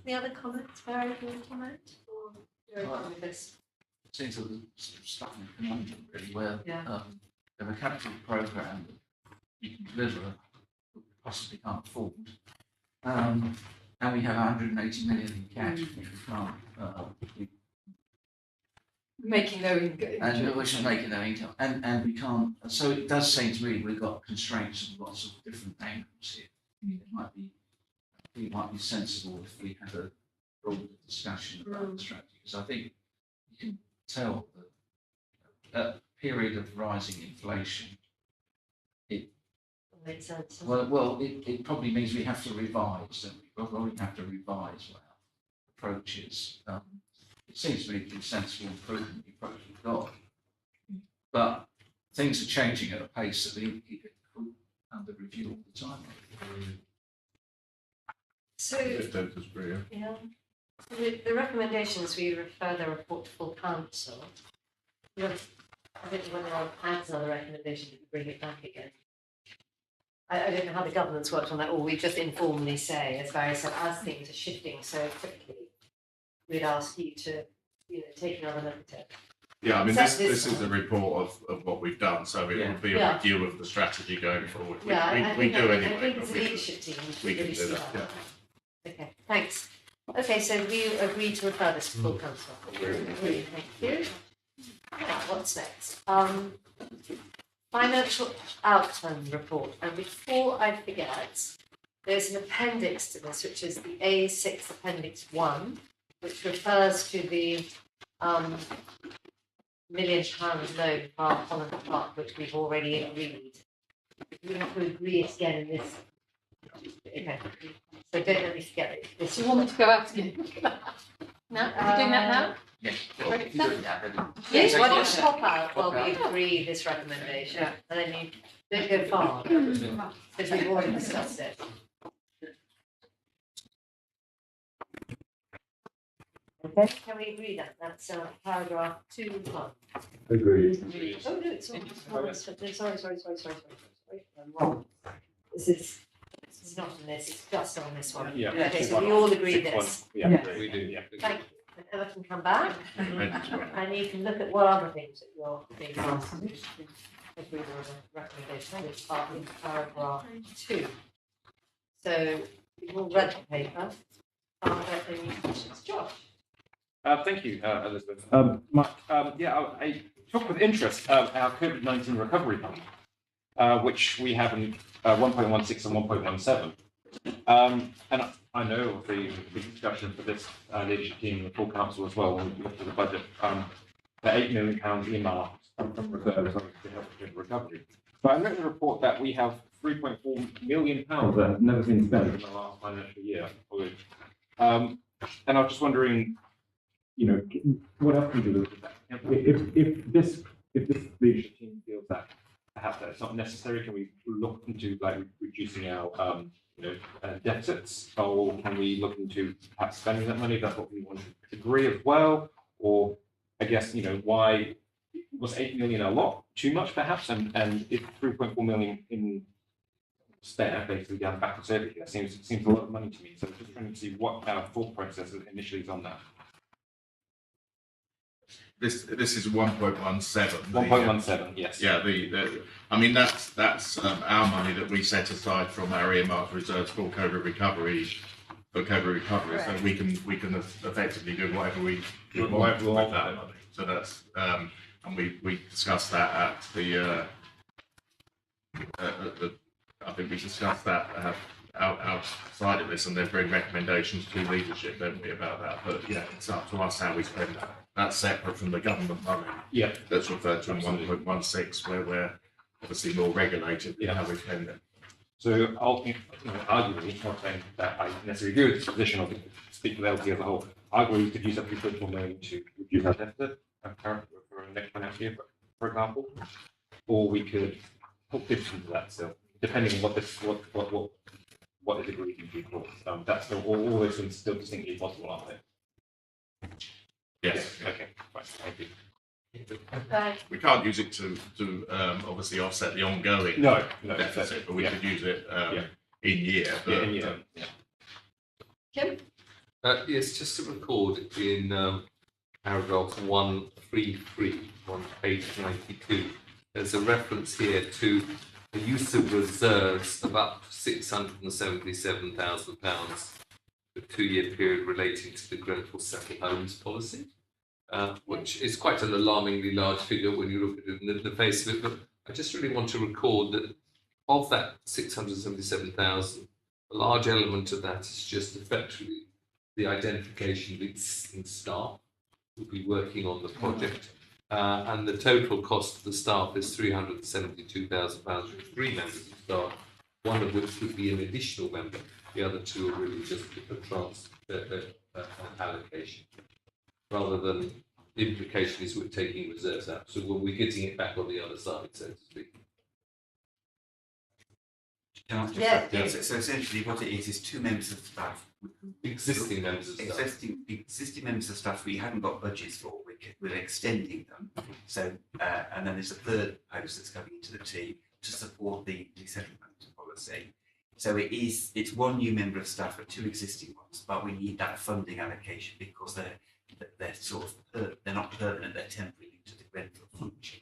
Any other comments? Barry, do you want to comment? Or you're okay with this? Seems a little sort of stuck in a conundrum really where Yeah. we have a capital programme that you can deliver that we possibly can't afford. And we have 180 million in cash, which we can't, Making no and which is making no income, and we can't. So it does seem to me we've got constraints and lots of different angles here. It might be sensible if we had a broader discussion about the strategy, because I think you can tell that a period of rising inflation. Makes sense. It probably means we have to revise, don't we? Well, we have to revise what our approach is. It seems to be a sensible improvement the approach we've got. But things are changing at a pace that we keep it under review all the time. So, Yeah. So the recommendations, we refer the report to full council. I don't know whether I'll add another recommendation to bring it back again. I don't know how the governance works on that, or we just informally say, as Barry said, as things are shifting so quickly, we'd ask you to, take another look at it. Yeah, I mean, Set this is a report of what we've done, so it will be a review of the strategy going forward. We do anyway. I think as a leadership team, we can really do see that, that. Okay, thanks. Okay, so we agree to refer this to full council. Thank you. Right, what's next? Financial outcome report, and before I forget, there's an appendix to this, which is the A6 Appendix 1, which refers to the £1 million loan for our Holland Park, which we've already agreed. We have to agree it again in this Okay, so don't let me forget it. This Do you want me to go out again? No, are we doing that now? Yes. Ready? Yes, why don't you pop out while we agree this recommendation, and then you don't go far, because we've already discussed it. Okay, can we agree that, that's paragraph 2(1)? Agreed. Oh, no, it's not, sorry, I'm wrong. This is not on this, it's just on this one. Yeah. Okay, so we all agree Six one. this. Yeah, Yes. we do, yeah. Thank you. And Emma can come back, and you can look at what other things that you're being asked to agree with the recommendation, which are in paragraph 2. So, you've all read the paper. Are there any questions? Josh? Thank you, Elizabeth. Mike, I took with interest our COVID-19 recovery fund, which we have in 1.16 and 1.17. And I know of the discussion for this leadership team and the full council as well, when we looked at the budget, the £8 million earmarked from reserves to help with recovery. But I read in the report that we have £3.4 million that have never been spent in the last financial year. And I was just wondering, what else can we do with that? If this leadership team feels that perhaps that's not necessary, can we look into reducing our deficits, or can we look into perhaps spending that money? That's what we want to agree as well. Or I guess why was 8 million a lot too much perhaps? And if 3.4 million in spare basically down back to service, that seems a lot of money to me. So just trying to see what our thought process initially is on that. This is 1.17. 1.17, yes. Yeah, I mean that's our money that we set aside from our earmarked reserves for COVID recovery. So we can effectively do whatever we want with that money. So that's and we discussed that at the I think we discussed that outside of this, and they've bring recommendations to leadership, don't we, about that? But yeah, it's up to us how we spend that. That's separate from the government money. Yeah. That's referred to in 1.16, where we're obviously more regulated in how we spend it. So arguably, not saying that I necessarily agree with this position, or speak for the LT as a whole, arguably we could use up to 3.4 million to reduce our deficit for next financial year, for example, or we could put this into that still, depending on what is agreed in due course. That's still all those things still distinctly possible, aren't they? Yes. Okay. Fine. Thank you. We can't use it to obviously offset the ongoing No, deficit, but we could use it in year. Yeah, in year. Kim? Yes, just to record in paragraph 133 on page 92, there's a reference here to the use of reserves of up to £677,000 for a 2-year period relating to the Grenfell Settle Homes policy, which is quite an alarmingly large figure when you look at it in the face of it. But I just really want to record that of that 677,000, a large element of that is just effectively the identification of existing staff who will be working on the project. And the total cost of the staff is £372,000 with 3 members of staff, one of which would be an additional member. The other 2 are really just a allocation, rather than the implication is we're taking reserves out. So we're getting it back on the other side, so to speak. Can I just Yeah. so essentially what it is 2 members of staff. Existing members of staff. Existing members of staff we haven't got budgets for, we're extending them. So, and then there's a third post that's coming into the team to support the settlement policy. So it's 1 new member of staff for 2 existing ones, but we need that funding allocation because they're sort of, they're not permanent, they're temporary linked to the Grenfell function.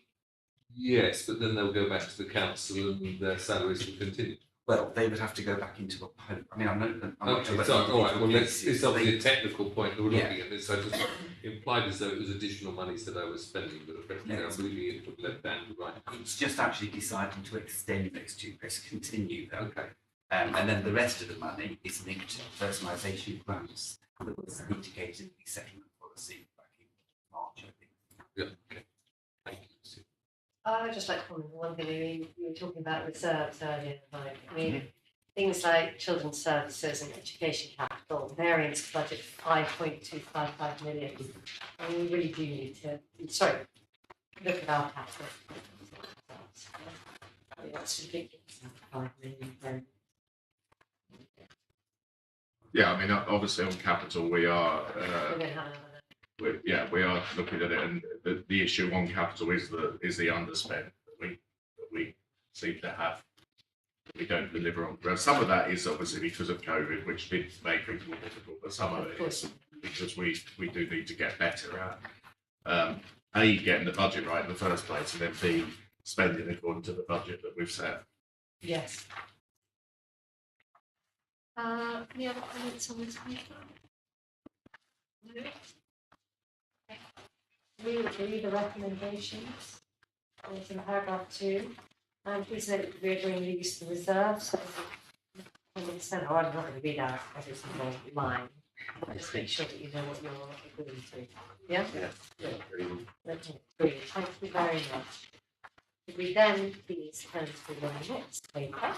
Yes, but then they'll go back to the council and their salaries will continue. Well, they would have to go back into a post. I mean, I'm not Okay, so, all right, well, it's obviously a technical point that we're looking at this. I just implied as though it was additional monies that I was spending, but effectively I'm moving it from left hand to right. It's just actually deciding to extend those 2 posts, continue them. Okay. And then the rest of the money is linked to personalisation grants that was indicated in the settlement policy back in March, I think. Yeah, okay. Thank you. I would just like to comment on one thing. You were talking about reserves earlier, like, I mean, things like children's services and education capital, variance budget 5.255 million. And we really do need to, sorry, look at our capital. That's ridiculous, 5 million. Yeah, I mean, obviously on capital, we are, We're gonna have another. we are looking at it, and the issue on capital is the underspend that we seem to have. We don't deliver on. Well, some of that is obviously because of COVID, which did make things more difficult, but some of it is because we do need to get better at A, getting the budget right in the first place, and then B, spending according to the budget that we've set. Yes. Any other comments on this paper? No? Okay. We agree the recommendations. It's in paragraph 2. And please note that we are going to use the reserve, so I'm not going to read out every single line. Just make sure that you know what you're agreeing to. Yeah? Yeah. Okay, brilliant. Thank you very much. Could we then please turn to the next paper?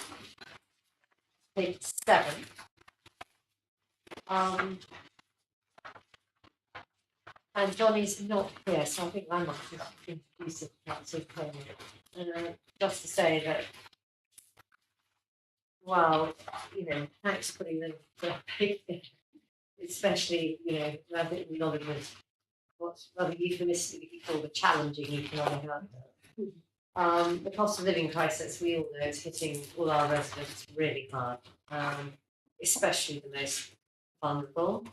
Page 7. And Johnny's not here, so I think I might just introduce it, if that's okay. Just to say that, well, thanks for putting the paper, especially, rather acknowledgement, what's rather euphemistically called the challenging economic outlook. The cost of living crisis, we all know, is hitting all our residents really hard, especially the most vulnerable.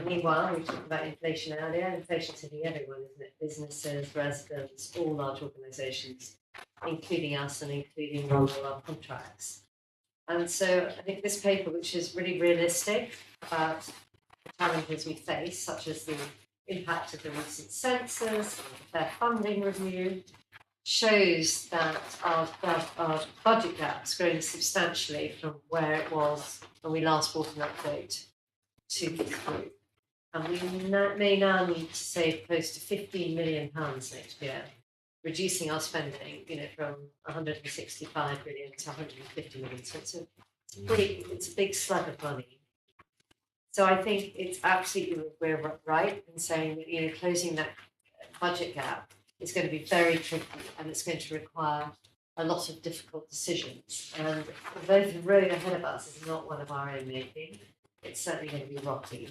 Meanwhile, we talked about inflation earlier. Inflation's hitting everyone, isn't it? Businesses, residents, all large organisations, including us and including all our contracts. And so I think this paper, which is really realistic about the challenges we face, such as the impact of the recent census, their funding review, shows that our budget gap's grown substantially from where it was when we last brought an update to this group. And we may now need to save close to £15 million next year, reducing our spending, from 165 million to 150 million. So it's a big slug of money. So I think it's absolutely, we're right in saying that, closing that budget gap is going to be very tricky, and it's going to require a lot of difficult decisions. And although the road ahead of us is not one of our own making, it's certainly going to be rocky.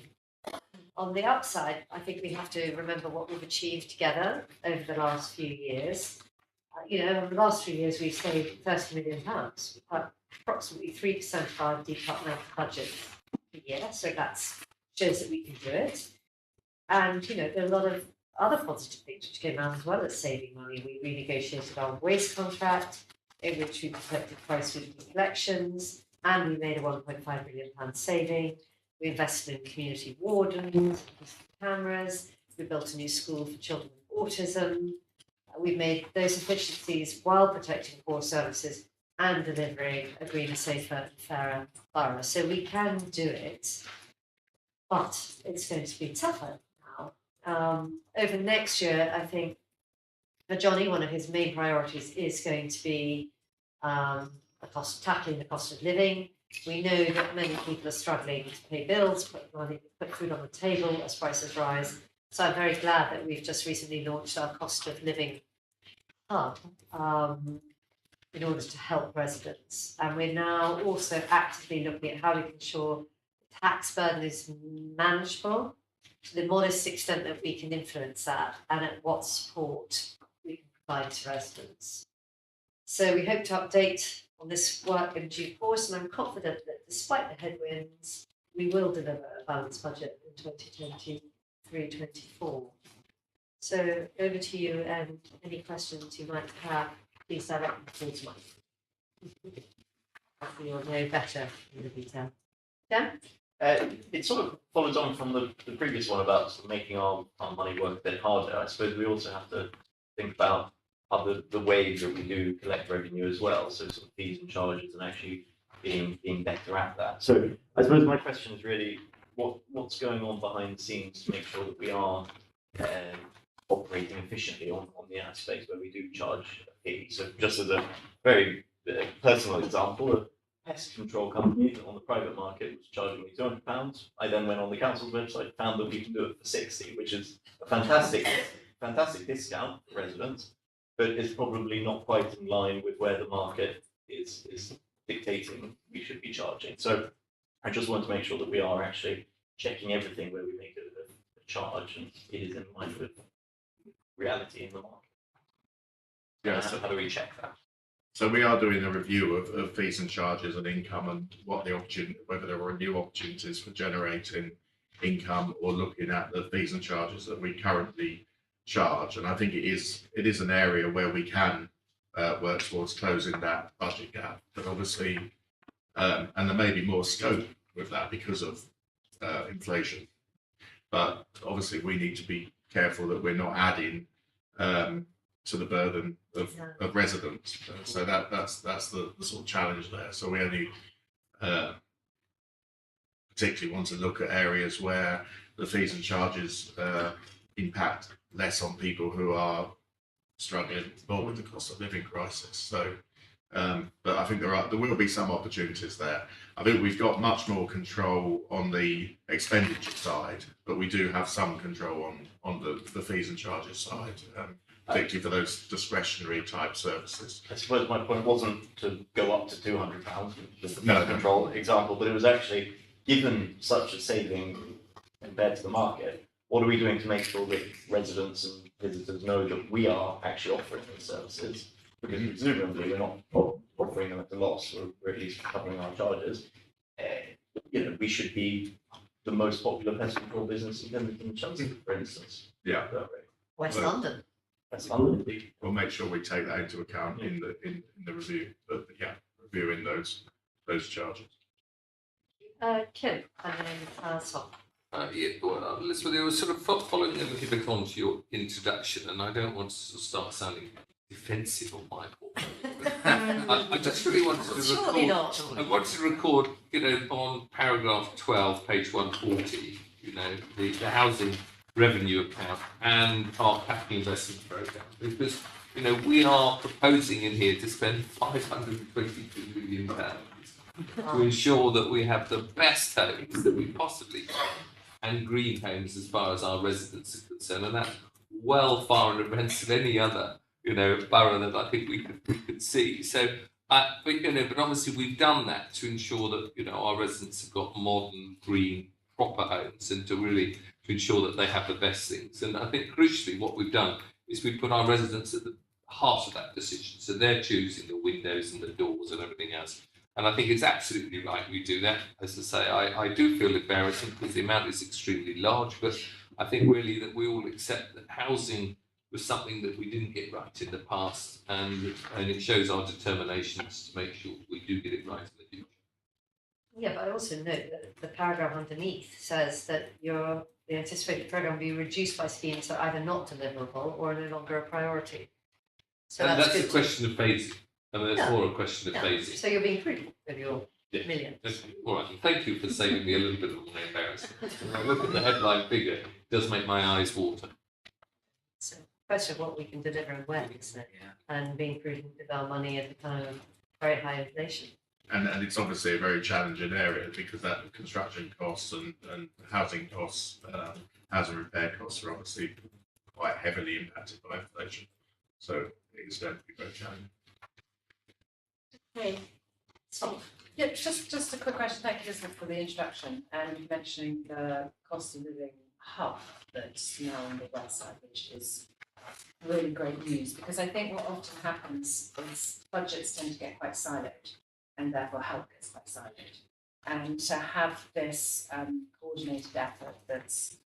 On the upside, I think we have to remember what we've achieved together over the last few years. Over the last few years, we've saved £30 million, approximately 3% of our departmental budget per year. So that shows that we can do it. And, there are a lot of other positive things which came out as well as saving money. We renegotiated our waste contract, in which we protected price collections, and we made a £1.5 million saving. We invested in community wardens, cameras. We built a new school for children with autism. We made those efficiencies while protecting core services and delivering a greener, safer, and fairer borough. So we can do it, but it's going to be tougher now. Over the next year, I think for Johnny, one of his main priorities is going to be tackling the cost of living. We know that many people are struggling to pay bills, put food on the table as prices rise. So I'm very glad that we've just recently launched our cost of living hub in order to help residents. And we're now also actively looking at how we can ensure the tax burden is manageable to the modest extent that we can influence that, and at what support we can provide to residents. So we hope to update on this work in due course, and I'm confident that despite the headwinds, we will deliver a balanced budget in 2023-24. So over to you, and any questions you might have, please direct them towards Mike. You'll know better in the detail. Dan? It sort of follows on from the previous one about sort of making our money work a bit harder. I suppose we also have to think about the ways that we do collect revenue as well, so sort of fees and charges, and actually being better at that. So I suppose my question is really what's going on behind the scenes to make sure that we are operating efficiently on the ad space where we do charge a fee. So just as a very personal example, pest control company that on the private market was charging me £200. I then went on the council's website, found that we can do it for 60, which is a fantastic discount for residents, but it's probably not quite in line with where the market is dictating we should be charging. So I just want to make sure that we are actually checking everything where we make a charge and it is in line with reality in the market. Yeah, How do we check that? So we are doing a review of fees and charges and income and whether there are new opportunities for generating income or looking at the fees and charges that we currently charge. And I think it is an area where we can work towards closing that budget gap. But obviously, and there may be more scope with that because of inflation. But obviously, we need to be careful that we're not adding to the burden of residents. So that's the sort of challenge there. So we only particularly want to look at areas where the fees and charges impact less on people who are struggling more with the cost of living crisis. So, but I think there will be some opportunities there. I think we've got much more control on the expenditure side, but we do have some control on the fees and charges side. Particularly for those discretionary type services. I suppose my point wasn't to go up to £200, just the No. control example, but it was actually, given such a saving compared to the market, what are we doing to make sure that residents and visitors know that we are actually offering those services? Because presumably we're not offering them at a loss, or at least covering our charges. We should be the most popular pest control business in Chelsea, for instance. Yeah. West London. That's London, indeed. We'll make sure we take that into account in the review. But yeah, reviewing those charges. Kim, and then Sol. Well, Elizabeth, I was sort of following a little bit on to your introduction, and I don't want to start sounding defensive of Michael. I just really wanted to Surely not. I wanted to record, on paragraph 12, page 140, the housing revenue account and our capital investment program, because we are proposing in here to spend £522 million to ensure that we have the best homes that we possibly can and green homes as far as our residents are concerned, and that's well far in advance of any other borough that I think we could see. So but obviously we've done that to ensure that our residents have got modern, green, proper homes, and to ensure that they have the best things. And I think crucially what we've done is we've put our residents at the heart of that decision. So they're choosing the windows and the doors and everything else. And I think it's absolutely right we do that. As I say, I do feel embarrassing because the amount is extremely large, but I think really that we all accept that housing was something that we didn't get right in the past, and it shows our determinations to make sure we do get it right in the future. Yeah, but I also note that the paragraph underneath says that the anticipated programme will be reduced by schemes that are either not deliverable or no longer a priority. So and that's good a question of phasing. I mean, it's Yeah. more a question of Yeah. phasing. So you're being prudent with your Yeah. millions. Okay. All right. And thank you for saving me a little bit of my embarrassment. When I look at the headline figure, it does make my eyes water. So question of what we can deliver and when, isn't it? And being prudent with our money at a time of very high inflation. And it's obviously a very challenging area because that construction costs and housing costs, housing repair costs are obviously quite heavily impacted by inflation. So it's going to be very challenging. Hey, so, yeah, just a quick question. Thank you, Elizabeth, for the introduction and mentioning the cost of living hub that's now on the website, which is really great news, because I think what often happens is budgets tend to get quite siloed and therefore help gets quite siloed. And to have this coordinated effort that's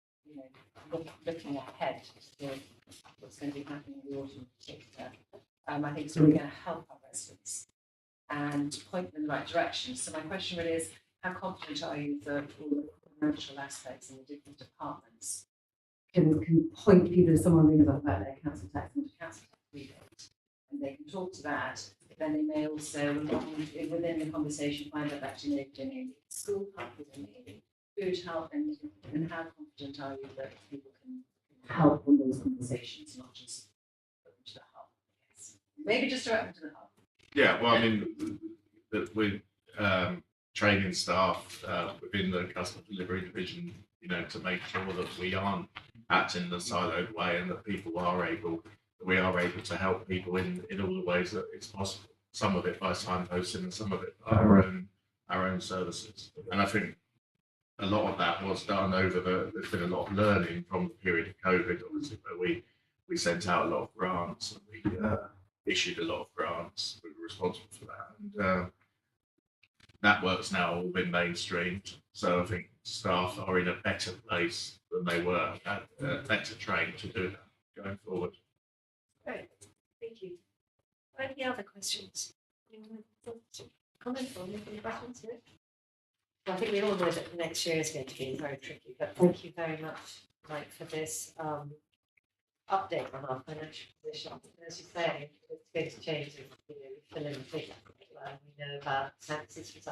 looking ahead to what's going to be happening in the autumn in particular, I think it's really going to help our residents and point them in the right direction. So my question really is, how confident are you that all the financial aspects in the different departments can point people to someone rings up about their council tax and council tax rebate, and they can talk to that, but then they may also, within the conversation, find out actually they're doing school help, they're doing food help, and how confident are you that people can help on those conversations, not just put them to the hub, I guess. Maybe just direct them to the hub. Yeah, well, I mean, training staff within the customer delivery division, you know, to make sure that we aren't acting in a siloed way and that we are able to help people in all the ways that it's possible. Some of it by signposting and some of it by our own services. And I think a lot of that was done there's been a lot of learning from the period of COVID, obviously, where we sent out a lot of grants and we issued a lot of grants. We were responsible for that. And that work's now all been mainstreamed. So I think staff are in a better place than they were, better trained to do that going forward. Great, thank you. Any other questions? Anyone want to comment or make any questions? No? Well, I think we all know that the next year is going to be very tricky, but thank you very much, Mike, for this update on our financial position. As you say, it's going to change if you know, we fill in the figure. We know about taxes for